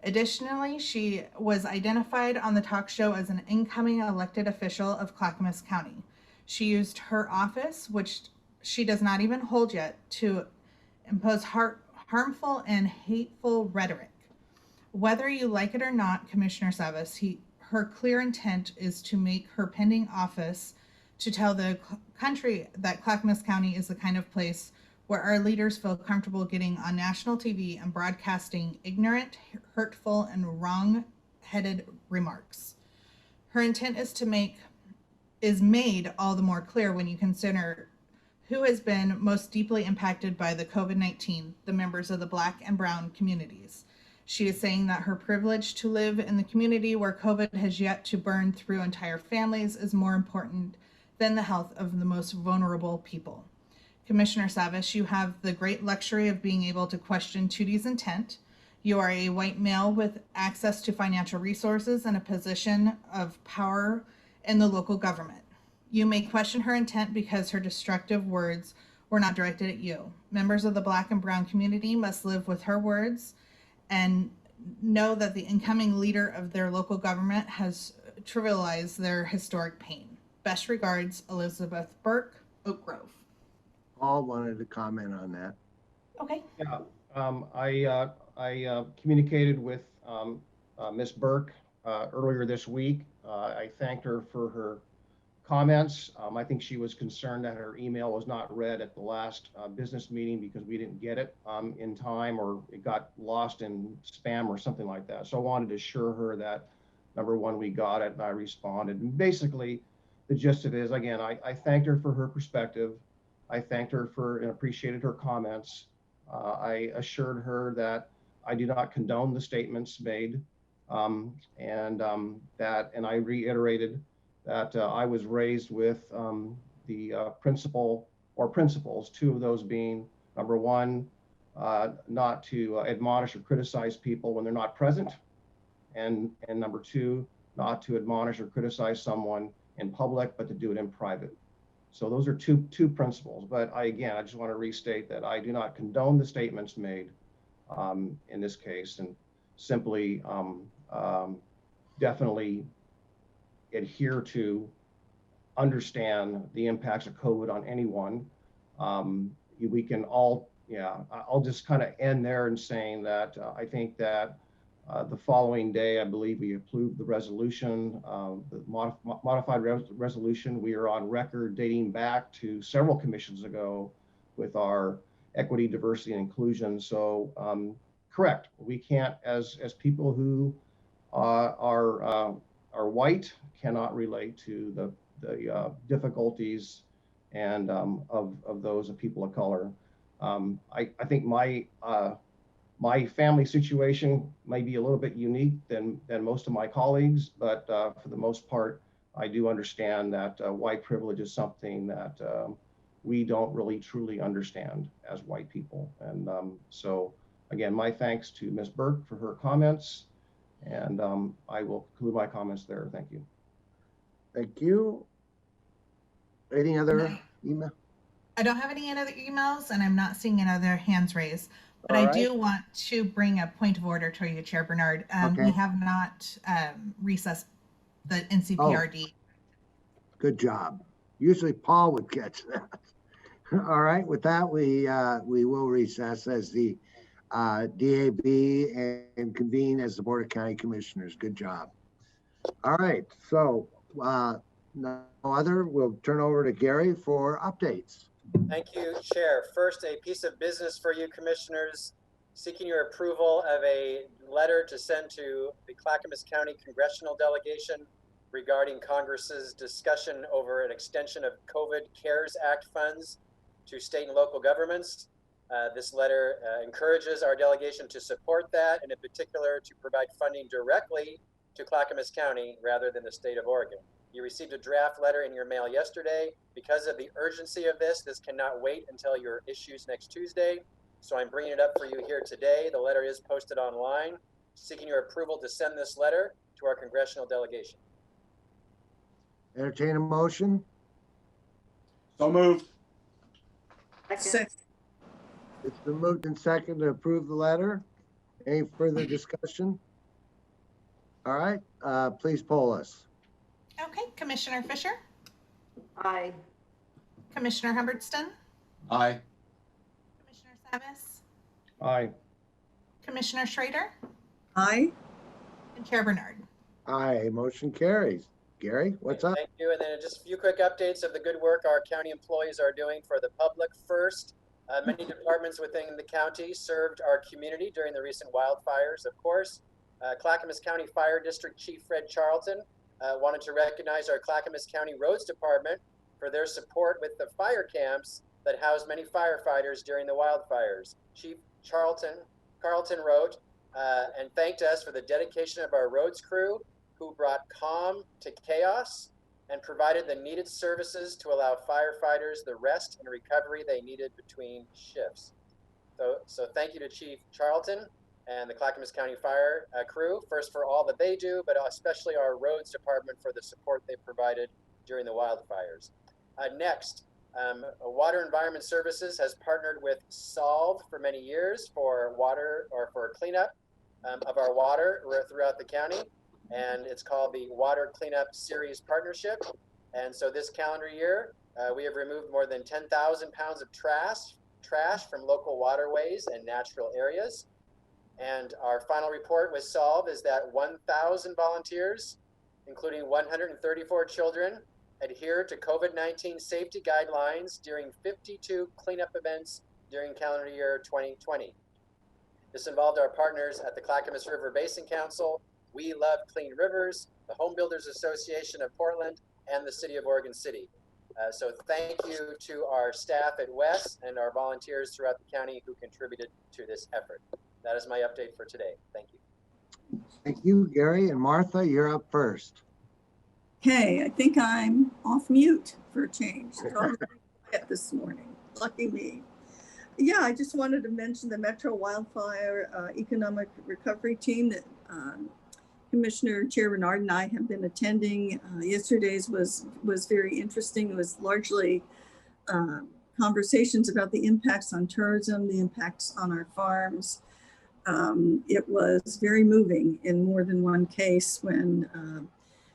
Additionally, she was identified on the talk show as an incoming elected official of Clackamas County. She used her office, which she does not even hold yet, to impose harmful and hateful rhetoric. Whether you like it or not, Commissioner Savas, her clear intent is to make her pending office to tell the country that Clackamas County is the kind of place where our leaders feel comfortable getting on national TV and broadcasting ignorant, hurtful, and wrong-headed remarks. Her intent is made all the more clear when you consider who has been most deeply impacted by the COVID-19, the members of the Black and Brown communities. She is saying that her privilege to live in the community where COVID has yet to burn through entire families is more important than the health of the most vulnerable people. Commissioner Savas, you have the great luxury of being able to question Tootie's intent. You are a white male with access to financial resources and a position of power in the local government. You may question her intent because her destructive words were not directed at you. Members of the Black and Brown community must live with her words and know that the incoming leader of their local government has trivialized their historic pain. Best regards, Elizabeth Burke, Oak Grove. All wanted to comment on that. Okay. Yeah, I communicated with Ms. Burke earlier this week. I thanked her for her comments. I think she was concerned that her email was not read at the last business meeting because we didn't get it in time, or it got lost in spam or something like that. So I wanted to assure her that, number one, we got it and I responded. And basically, the gist of it is, again, I thanked her for her perspective. I thanked her for and appreciated her comments. I assured her that I do not condone the statements made, and I reiterated that I was raised with the principles, two of those being, number one, not to admonish or criticize people when they're not present, and number two, not to admonish or criticize someone in public, but to do it in private. So those are two principles. But I just want to restate that I do not condone the statements made in this case. And simply definitely adhere to, understand the impacts of COVID on anyone. We can all, I'll just kind of end there in saying that I think that the following day, I believe we approved the resolution, the modified resolution. We are on record dating back to several commissions ago with our equity, diversity, and inclusion. So correct, we can't, as people who are white, cannot relate to the difficulties and of those of people of color. I think my family situation may be a little bit unique than most of my colleagues, but for the most part, I do understand that white privilege is something that we don't really truly understand as white people. And so again, my thanks to Ms. Burke for her comments, and I will conclude my comments there. Thank you. Thank you. Any other email? I don't have any other emails, and I'm not seeing any other hands raised. But All I right. do want to bring a point of order to you, Chair Bernard. Okay. We have not recessed the NCPRD. Good job. Usually Paul would catch that. All right, with that, we will recess as the DAB and convene as the Board of County Commissioners. Good job. All right, so no other, we'll turn over to Gary for updates. Thank you, Chair. First, a piece of business for you commissioners, seeking your approval of a letter to send to the Clackamas County Congressional Delegation regarding Congress's discussion over an extension of COVID CARES Act funds to state and local governments. This letter encourages our delegation to support that, and in particular to provide funding directly to Clackamas County rather than the state of Oregon. You received a draft letter in your mail yesterday. Because of the urgency of this cannot wait until your issues next Tuesday. So I'm bringing it up for you here today. The letter is posted online, seeking your approval to send this letter to our congressional delegation. Entertain a motion. So moved. Second. It's been moved and second to approve the letter. Any further discussion? All right, please poll us. Okay, Commissioner Fisher, Aye. Commissioner Humbertston, Aye. Commissioner Savis, Aye. Commissioner Schrader, Aye. and Chair Bernard. Aye, motion carries. Gary, what's up? Thank you. And then just a few quick updates of the good work our county employees are doing for the public first. Many departments within the county served our community during the recent wildfires, of course. Clackamas County Fire District Chief Fred Charlton wanted to recognize our Clackamas County Roads Department for their support with the fire camps that housed many firefighters during the wildfires. Chief Carlton wrote and thanked us for the dedication of our roads crew, who brought calm to chaos and provided the needed services to allow firefighters the rest and recovery they needed between shifts. So thank you to Chief Charlton and the Clackamas County Fire crew, first for all that they do, but especially our roads department for the support they provided during the wildfires. Next, Water Environment Services has partnered with Solve for many years for water or for cleanup of our water throughout the county. And it's called the Water Cleanup Series Partnership. And so this calendar year, we have removed more than 10,000 pounds of trash from local waterways and natural areas. And our final report with Solve is that 1,000 volunteers, including 134 children, adhere to COVID-19 safety guidelines during 52 cleanup events during calendar year 2020. This involved our partners at the Clackamas River Basin Council, We Love Clean Rivers, the Home Builders Association of Portland, and the City of Oregon City. So thank you to our staff at WES and our volunteers throughout the county who contributed to this effort. That is my update for today. Thank you. Thank you, Gary. And Martha, you're up first. Okay, I think I'm off mute for a change. Totally quiet this morning. Lucky me. Yeah, I just wanted to mention the Metro Wildfire Economic Recovery Team that Commissioner Chair Bernard and I have been attending. Yesterday's was very interesting. It was largely conversations about the impacts on tourism, the impacts on our farms, It was very moving in more than one case when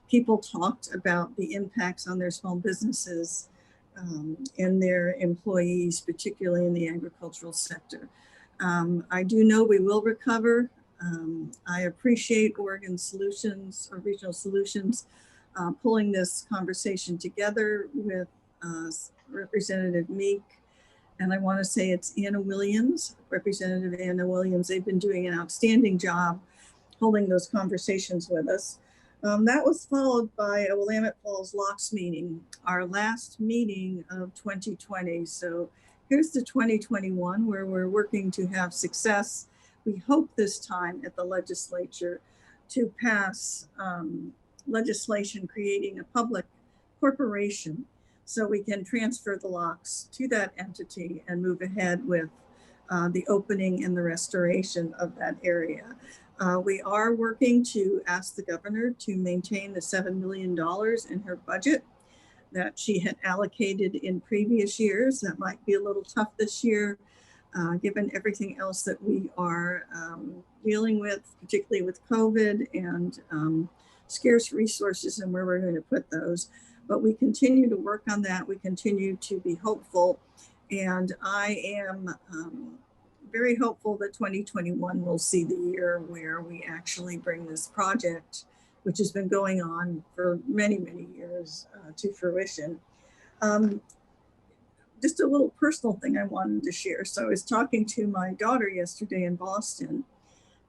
people talked about the impacts on their small businesses and their employees, particularly in the agricultural sector. I do know we will recover. I appreciate Oregon Solutions or Regional Solutions pulling this conversation together with Representative Meek. And I want to say it's Anna Williams, Representative Anna Williams. They've been doing an outstanding job holding those conversations with us. That was followed by a Willamette Falls Locks meeting, our last meeting of 2020. So here's the 2021 where we're working to have success. We hope this time at the legislature to pass legislation creating a public corporation so we can transfer the locks to that entity and move ahead with the opening and the restoration of that area. We are working to ask the governor to maintain the $7 million in her budget that she had allocated in previous years. That might be a little tough this year, given everything else that we are dealing with, particularly with COVID and scarce resources and where we're going to put those. But we continue to work on that. We continue to be hopeful. And I am very hopeful that 2021 will see the year where we actually bring this project, which has been going on for many, many years, to fruition. Just a little personal thing I wanted to share. So I was talking to my daughter yesterday in Boston,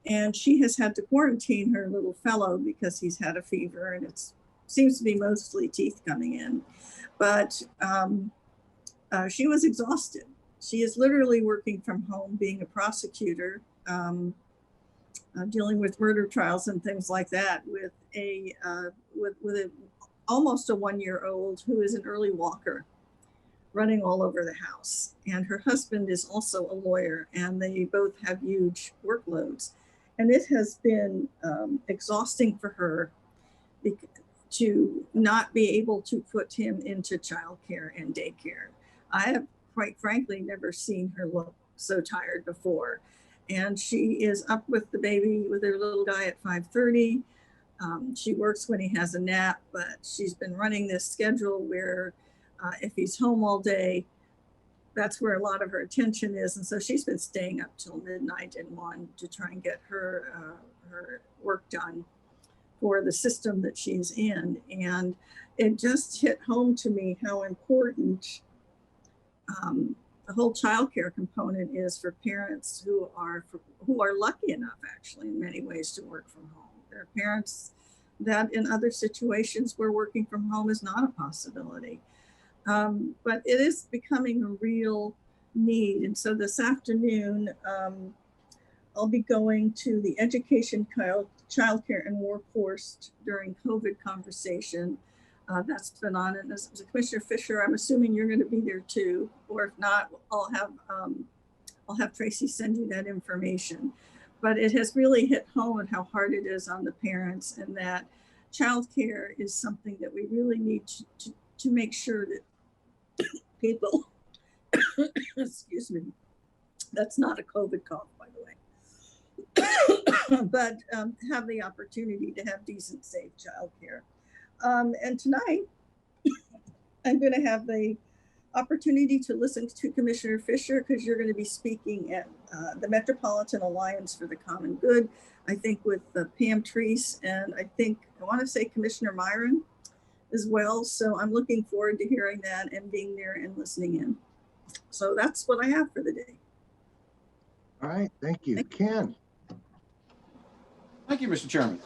and she has had to quarantine her little fellow because he's had a fever, and it seems to be mostly teeth coming in. But she was exhausted. She is literally working from home, being a prosecutor, dealing with murder trials and things like that with a almost a 1-year-old who is an early walker, running all over the house. And her husband is also a lawyer, and they both have huge workloads. And it has been exhausting for her to not be able to put him into childcare and daycare. I have, quite frankly, never seen her look so tired before. And she is up with the baby, with her little guy at 5:30. She works when he has a nap, but she's been running this schedule where if he's home all day, that's where a lot of her attention is. And so she's been staying up till midnight and 1 to try and get her work done for the system that she's in. And it just hit home to me how important the whole childcare component is for parents who are lucky enough, actually, in many ways, to work from home. There are parents that in other situations where working from home is not a possibility. But it is becoming a real need. And so this afternoon, I'll be going to the Education, Childcare, and Workforce during COVID conversation. That's been on it. As Commissioner Fisher, I'm assuming you're going to be there too, or if not, I'll have Tracy send you that information. But it has really hit home at how hard it is on the parents, and that childcare is something that we really need to make sure that people, excuse me, that's not a COVID cough, by the way, but have the opportunity to have decent, safe childcare. And tonight, I'm going to have the opportunity to listen to Commissioner Fisher, because you're going to be speaking at the Metropolitan Alliance for the Common Good, I think with Pam Treese, and I want to say Commissioner Myron as well. So I'm looking forward to hearing that and being there and listening in. So that's what I have for the day. All right, thank you. Ken. Thank you, Mr. Chairman.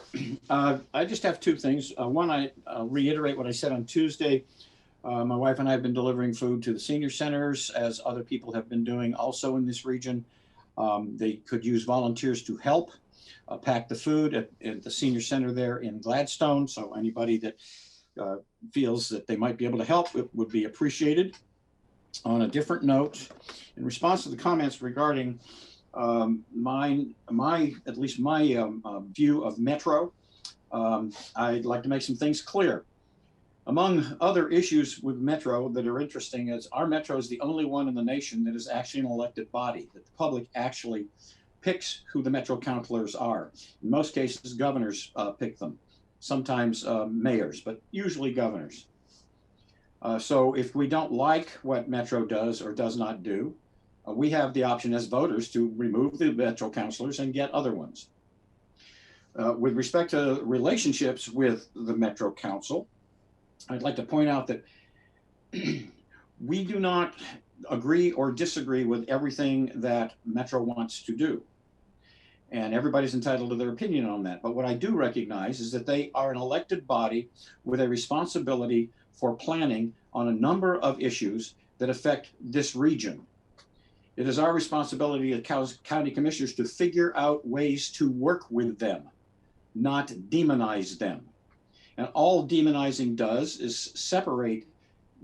I just have two things. One, I'll reiterate what I said on Tuesday. My wife and I have been delivering food to the senior centers, as other people have been doing also in this region. They could use volunteers to help pack the food at the senior center there in Gladstone. So anybody that feels that they might be able to help, it would be appreciated. On a different note, in response to the comments regarding my view of Metro, I'd like to make some things clear. Among other issues with Metro that are interesting is our Metro is the only one in the nation that is actually an elected body, that the public actually picks who the Metro counselors are. In most cases, governors pick them, sometimes mayors, but usually governors. So if we don't like what Metro does or does not do, we have the option as voters to remove the Metro counselors and get other ones. With respect to relationships with the Metro Council, I'd like to point out that we do not agree or disagree with everything that Metro wants to do. And everybody's entitled to their opinion on that. But what I do recognize is that they are an elected body with a responsibility for planning on a number of issues that affect this region. It is our responsibility as county commissioners to figure out ways to work with them, not demonize them. And all demonizing does is separate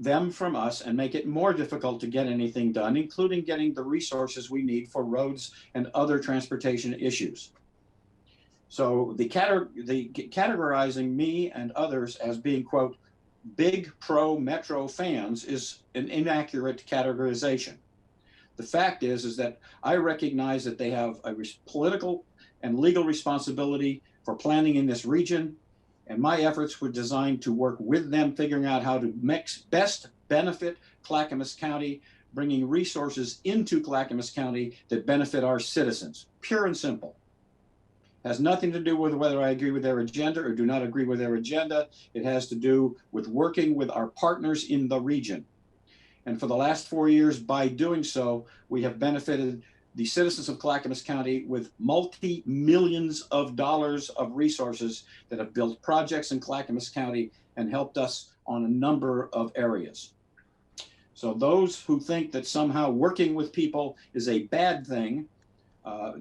them from us and make it more difficult to get anything done, including getting the resources we need for roads and other transportation issues. So the categorizing me and others as being, quote, big pro-Metro fans is an inaccurate categorization. The fact is that I recognize that they have a political and legal responsibility for planning in this region, and my efforts were designed to work with them, figuring out how to best benefit Clackamas County, bringing resources into Clackamas County that benefit our citizens. Pure and simple. Has nothing to do with whether I agree with their agenda or do not agree with their agenda. It has to do with working with our partners in the region. And for the last 4 years, by doing so, we have benefited the citizens of Clackamas County with multi-millions of dollars of resources that have built projects in Clackamas County and helped us on a number of areas. So those who think that somehow working with people is a bad thing,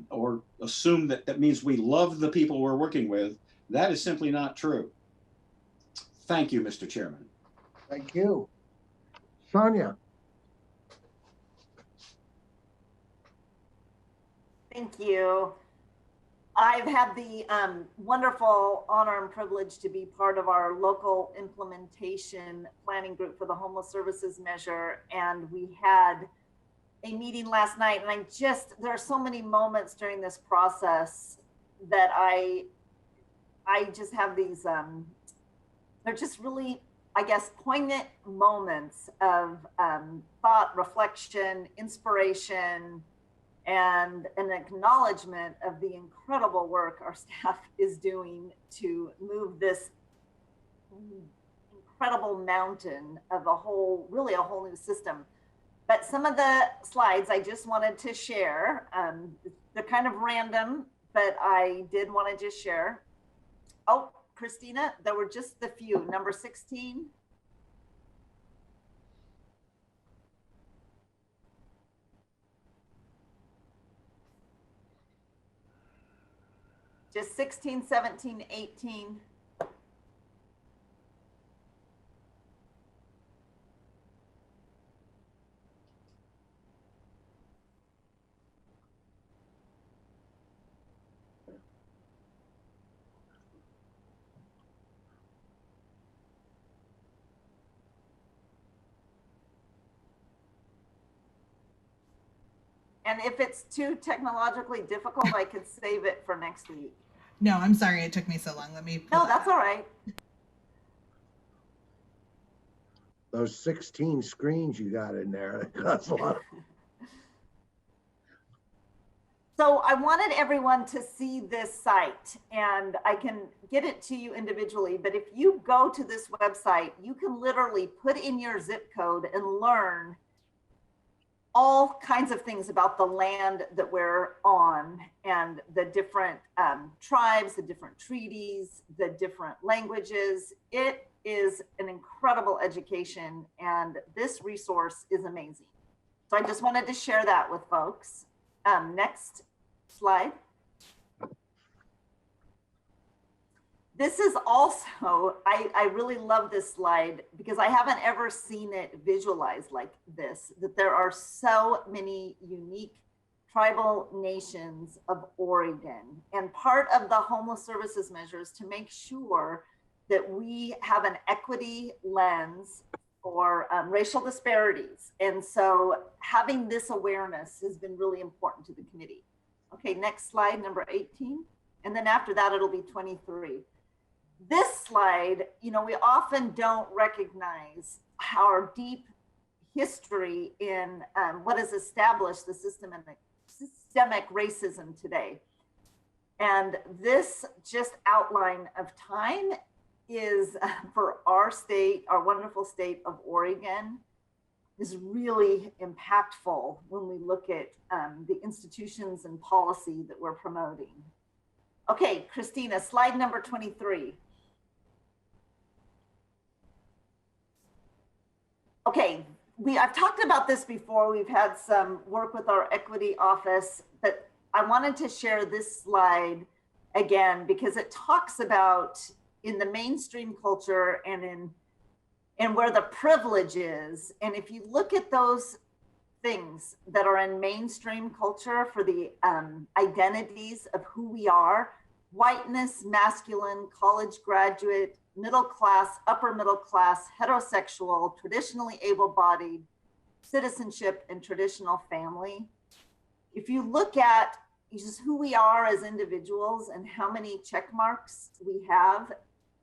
or assume that that means we love the people we're working with, that is simply not true. Thank you, Mr. Chairman. Thank you. Sonia. Thank you. I've had the wonderful honor and privilege to be part of our local implementation planning group for the homeless services measure. And we had a meeting last night, and there are so many moments during this process that I just have these, they're just really, I guess, poignant moments of thought, reflection, inspiration, and an acknowledgement of the incredible work our staff is doing to move this incredible mountain of really a whole new system. But some of the slides I just wanted to share, they're kind of random, but I did want to just share. Oh, Christina, there were just the few. Number 16. Just 16, 17, 18. And if it's too technologically difficult, I could save it for next week. No, I'm sorry it took me so long. Let me pull No, that's all right. Those 16 screens you got in there, that's a lot. So I wanted everyone to see this site, and I can get it to you individually, but if you go to this website, you can literally put in your zip code and learn all kinds of things about the land that we're on and the different tribes, the different treaties, the different languages. It is an incredible education, and this resource is amazing. So I just wanted to share that with folks. Next slide. This is also, I really love this slide because I haven't ever seen it visualized like this, that there are so many unique tribal nations of Oregon. And part of the homeless services measures to make sure that we have an equity lens for racial disparities. And so having this awareness has been really important to the committee. Okay, next slide, number 18. And then after that, it'll be 23. This slide, we often don't recognize our deep history in what has established the systemic racism today. And this just outline of time is for our state, our wonderful state of Oregon, is really impactful when we look at the institutions and policy that we're promoting. Okay, Christina, slide number 23. Okay, I've talked about this before. We've had some work with our equity office, but I wanted to share this slide again because it talks about in the mainstream culture and where the privilege is. And if you look at those things that are in mainstream culture for the identities of who we are, whiteness, masculine, college graduate, middle class, upper middle class, heterosexual, traditionally able-bodied, citizenship, and traditional family. If you look at just who we are as individuals and how many check marks we have,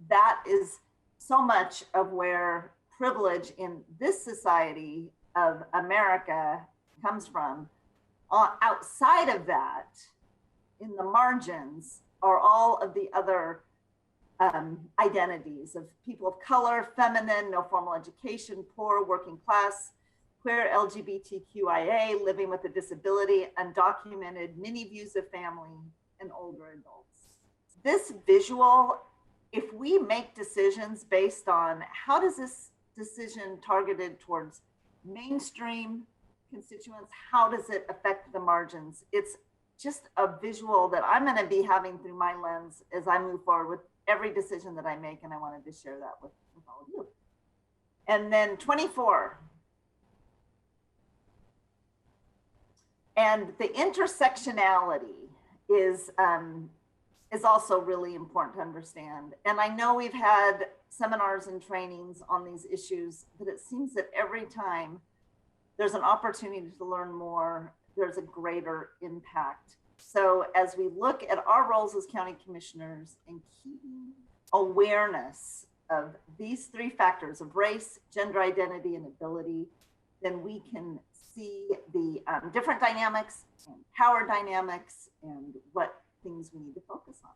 that is so much of where privilege in this society of America comes from. Outside of that, in the margins, are all of the other identities of people of color, feminine, no formal education, poor, working class, queer, LGBTQIA, living with a disability, undocumented, many views of family, and older adults. This visual, if we make decisions based on how does this decision targeted towards mainstream constituents, how does it affect the margins? It's just a visual that I'm going to be having through my lens as I move forward with every decision that I make, and I wanted to share that with all of you. And then 24. And the intersectionality is also really important to understand. And I know we've had seminars and trainings on these issues, but it seems that every time there's an opportunity to learn more, there's a greater impact. So as we look at our roles as county commissioners and keeping awareness of these three factors of race, gender identity, and ability, then we can see the different dynamics and power dynamics and what things we need to focus on.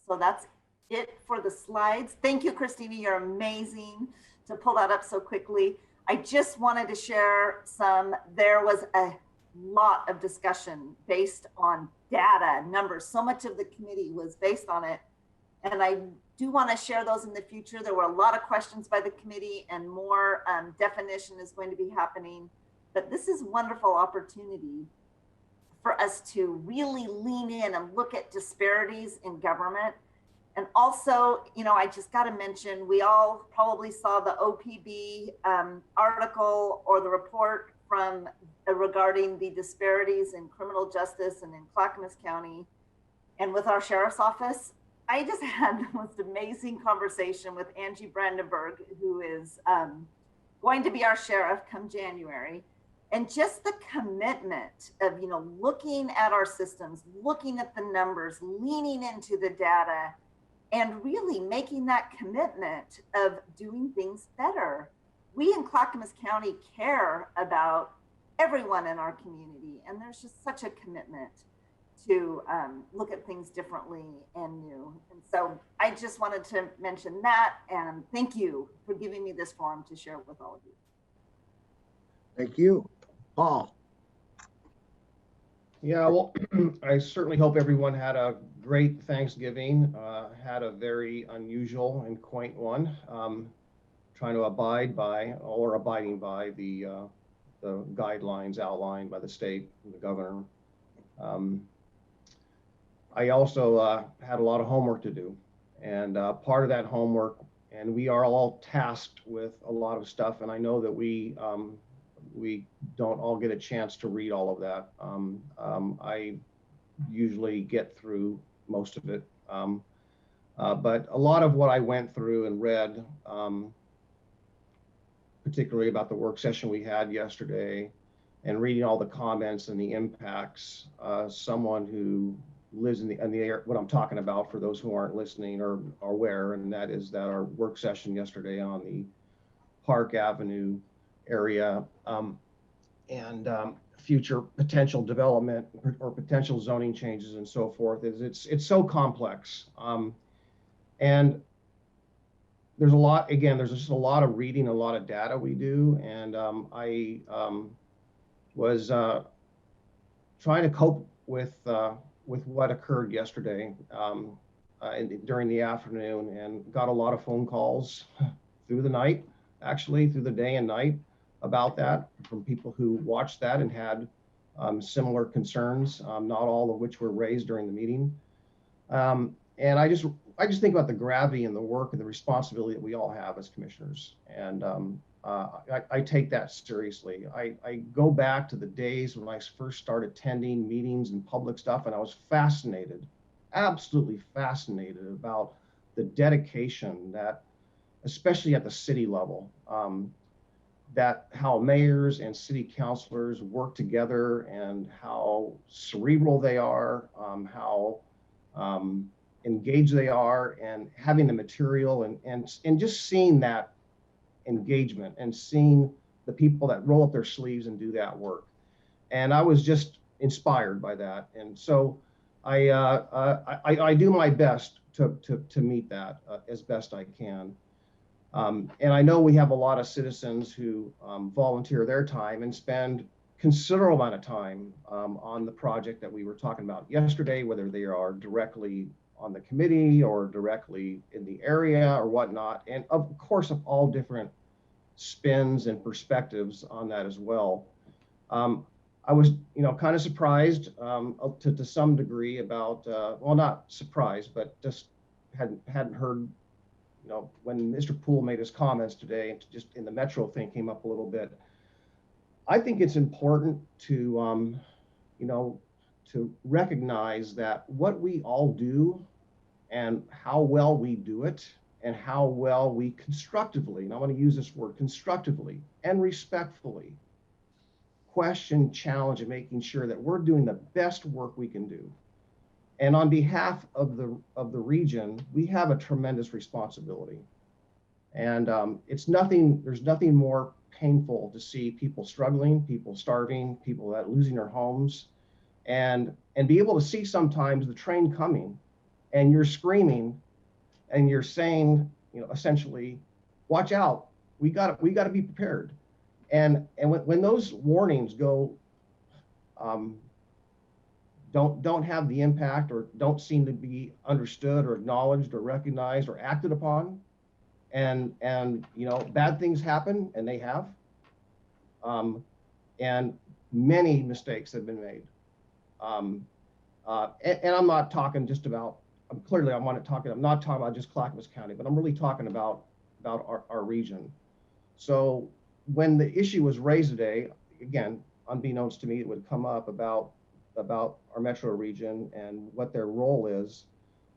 So that's it for the slides. Thank you, Christina. You're amazing to pull that up so quickly. I just wanted to share there was a lot of discussion based on data, numbers. So much of the committee was based on it. And I do want to share those in the future. There were a lot of questions by the committee and more definition is going to be happening. But this is a wonderful opportunity for us to really lean in and look at disparities in government. And also, I just got to mention, we all probably saw the OPB article or the report from regarding the disparities in criminal justice and in Clackamas County and with our sheriff's office. I just had the most amazing conversation with Angie Brandenburg, who is going to be our sheriff come January. And just the commitment of, looking at our systems, looking at the numbers, leaning into the data, and really making that commitment of doing things better. We in Clackamas County care about everyone in our community, and there's just such a commitment to look at things differently and new. And so I just wanted to mention that, and thank you for giving me this forum to share with all of you. Thank you. Paul. Yeah, well, I certainly hope everyone had a great Thanksgiving, had a very unusual and quaint one, trying to abiding by the guidelines outlined by the state and the governor. I also had a lot of homework to do, and part of that homework, and we are all tasked with a lot of stuff, and I know that we don't all get a chance to read all of that. I usually get through most of it, but a lot of what I went through and read, particularly about the work session we had yesterday, and reading all the comments and the impacts, someone who lives in the area, what I'm talking about for those who aren't listening or are aware, and that is that our work session yesterday on the Park Avenue area and future potential development or potential zoning changes and so forth is it's so complex. And there's a lot, again, there's just a lot of reading, a lot of data we do. And I was trying to cope with what occurred yesterday during the afternoon, and got a lot of phone calls through the night, actually through the day and night, about that from people who watched that and had similar concerns, not all of which were raised during the meeting. And I just think about the gravity and the work and the responsibility that we all have as commissioners. And I take that seriously. I go back to the days when I first started attending meetings and public stuff, and I was fascinated, absolutely fascinated about the dedication that, especially at the city level, that how mayors and city councilors work together and how cerebral they are, how engaged they are, and having the material and just seeing that engagement and seeing the people that roll up their sleeves and do that work. And I was just inspired by that. And so I do my best to meet that as best I can. And I know we have a lot of citizens who volunteer their time and spend considerable amount of time on the project that we were talking about yesterday, whether they are directly on the committee or directly in the area or whatnot. And of course, of all different spins and perspectives on that as well. I was, kind of surprised to some degree about, well, not surprised, but just hadn't heard, when Mr. Poole made his comments today, just in the Metro thing came up a little bit. I think it's important to, to recognize that what we all do and how well we do it and how well we constructively, and I want to use this word, constructively and respectfully question, challenge, and making sure that we're doing the best work we can do. And on behalf of the region, we have a tremendous responsibility. And there's nothing more painful to see people struggling, people starving, people that losing their homes, and be able to see sometimes the train coming, and you're screaming, and you're saying, essentially, watch out, we got to be prepared. And when those warnings go, don't have the impact or don't seem to be understood or acknowledged or recognized or acted upon, and bad things happen, and they have, and many mistakes have been made. And I'm not talking just about, clearly I'm not talking about just Clackamas County, but I'm really talking about our region. So when the issue was raised today, again, unbeknownst to me, it would come up about our metro region and what their role is.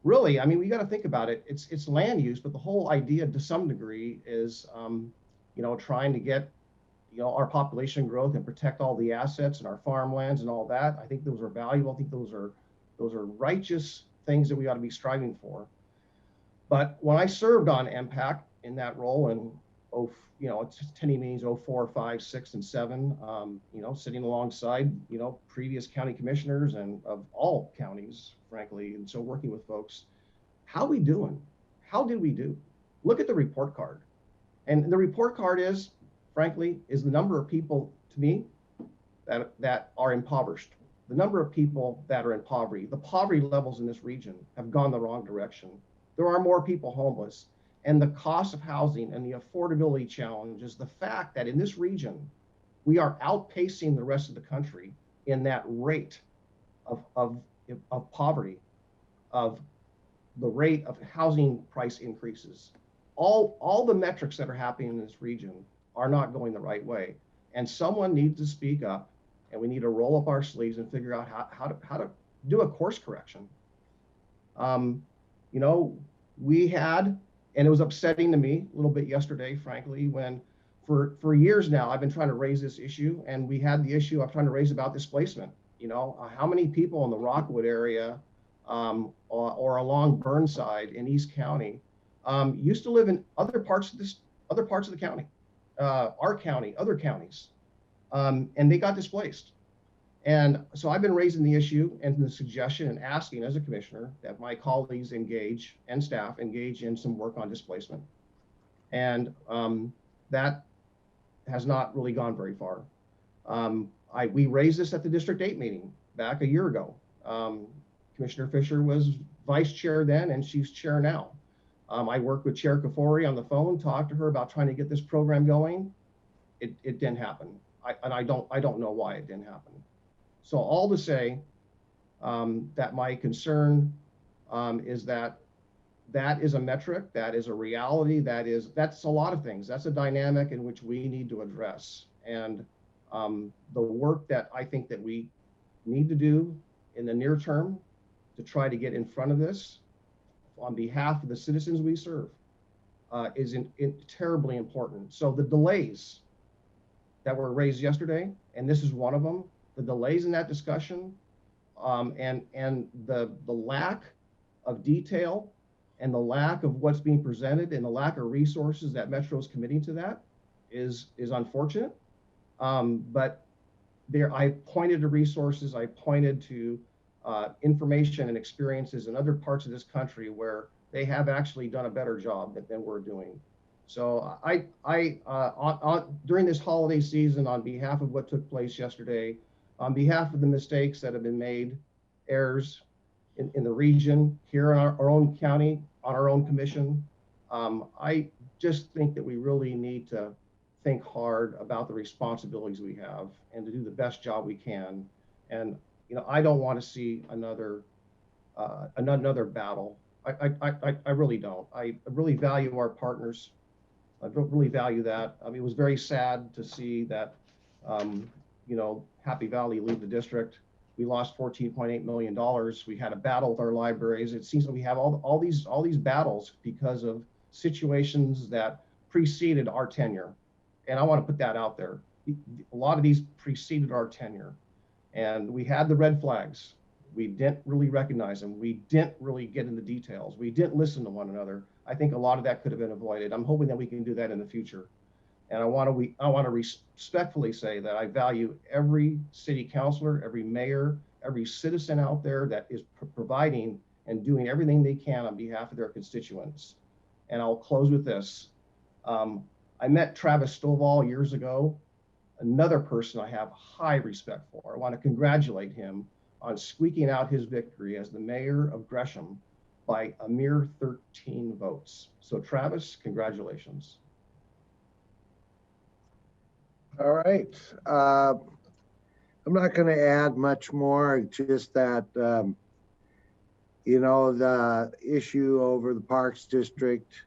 Really, I mean, we got to think about it. It's land use, but the whole idea to some degree is, trying to get, our population growth and protect all the assets and our farmlands and all that. I think those are valuable. I think those are righteous things that we ought to be striving for. But when I served on MPAC in that role, and it's attending meetings 04, 5, 6, and 7, sitting alongside, previous county commissioners and of all counties, frankly, and so working with folks, how we doing? How did we do? Look at the report card. And the report card is, frankly, is the number of people, to me, that are impoverished. The number of people that are in poverty. The poverty levels in this region have gone the wrong direction. There are more people homeless. And the cost of housing and the affordability challenge is the fact that in this region, we are outpacing the rest of the country in that rate of poverty, of the rate of housing price increases. All the metrics that are happening in this region are not going the right way. And someone needs to speak up, and we need to roll up our sleeves and figure out how to do a course correction. We had, and it was upsetting to me a little bit yesterday, frankly, when for years now, I've been trying to raise this issue, and we had the issue I'm trying to raise about displacement. You know, how many people in the Rockwood area or along Burnside in East County used to live in other parts of the county, our county, other counties, and they got displaced. And so I've been raising the issue and the suggestion and asking as a commissioner that my colleagues engage and staff engage in some work on displacement. And that has not really gone very far. We raised this at the District 8 meeting back a year ago. Commissioner Fisher was vice chair then, and she's chair now. I worked with Chair Kafori on the phone, talked to her about trying to get this program going. It didn't happen. I don't know why it didn't happen. So all to say that my concern is that is a metric, that is a reality, that's a lot of things. That's a dynamic in which we need to address. And the work that I think that we need to do in the near term to try to get in front of this on behalf of the citizens we serve is terribly important. So the delays that were raised yesterday, and this is one of them, the delays in that discussion and the lack of detail and the lack of what's being presented and the lack of resources that Metro is committing to that is unfortunate. But I pointed to resources, I pointed to information and experiences in other parts of this country where they have actually done a better job than we're doing. So during this holiday season, on behalf of what took place yesterday, on behalf of the mistakes that have been made, errors in the region, here in our own county, on our own commission, I just think that we really need to think hard about the responsibilities we have and to do the best job we can. And you know, I don't want to see another battle. I really don't. I really value our partners. I really value that. I mean, it was very sad to see that, you know, Happy Valley leave the district. We lost $14.8 million. We had a battle with our libraries. It seems that we have all these battles because of situations that preceded our tenure. And I want to put that out there. A lot of these preceded our tenure. And we had the red flags. We didn't really recognize them. We didn't really get into details. We didn't listen to one another. I think a lot of that could have been avoided. I'm hoping that we can do that in the future. And I want to respectfully say that I value every city councilor, every mayor, every citizen out there that is providing and doing everything they can on behalf of their constituents. And I'll close with this. I met Travis Stovall years ago, another person I have high respect for. I want to congratulate him on squeaking out his victory as the mayor of Gresham by a mere 13 votes. So Travis, congratulations. All right. I'm not going to add much more, just that, you know, the issue over the Parks District,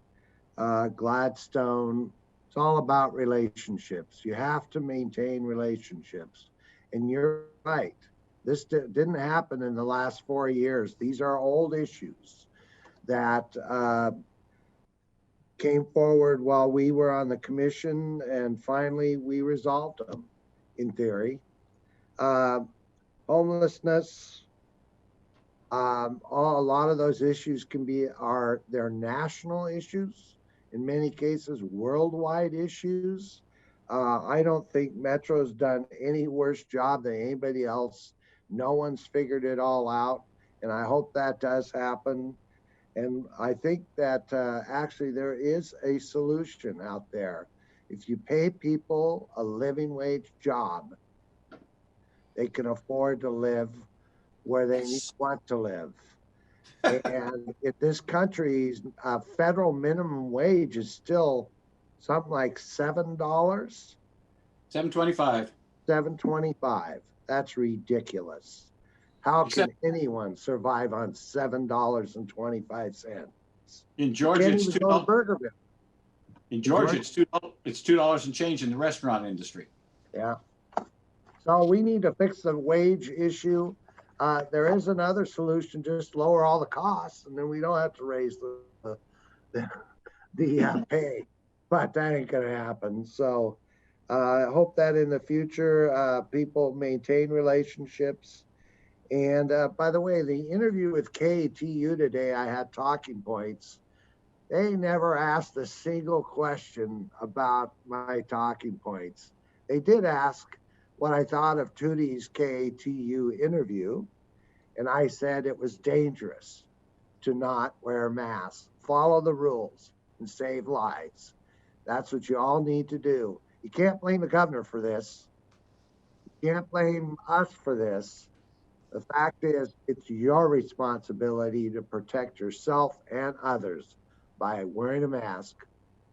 Gladstone, it's all about relationships. You have to maintain relationships. And you're right. This didn't happen in the last 4 years. These are old issues that came forward while we were on the commission, and finally we resolved them in theory. Homelessness, a lot of those issues they're national issues, in many cases worldwide issues. I don't think Metro's done any worse job than anybody else. No one's figured it all out, and I hope that does happen. And I think that actually there is a solution out there. If you pay people a living wage job, they can afford to live where they want to live. And if this country's federal minimum wage is still something like $7, $7.25. $7.25. That's ridiculous. How can anyone survive on $7.25? In Georgia, it's $2. In Georgia, it's $2 and change in the restaurant industry. Yeah. So we need to fix the wage issue. There is another solution: just lower all the costs, and then we don't have to raise the pay. but that ain't gonna happen. So I hope that in the future, people maintain relationships. And by the way, the interview with KTU today, I had talking points. They never asked a single question about my talking points. They did ask what I thought of Tootie's KTU interview, and I said it was dangerous to not wear a mask. Follow the rules and save lives. That's what you all need to do. You can't blame the governor for this. You can't blame us for this. The fact is, it's your responsibility to protect yourself and others by wearing a mask,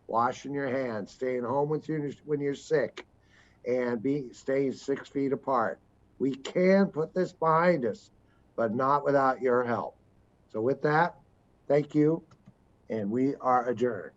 washing your hands, staying home with you when you're sick, and staying 6 feet apart. We can put this behind us, but not without your help. So with that, thank you, and we are adjourned.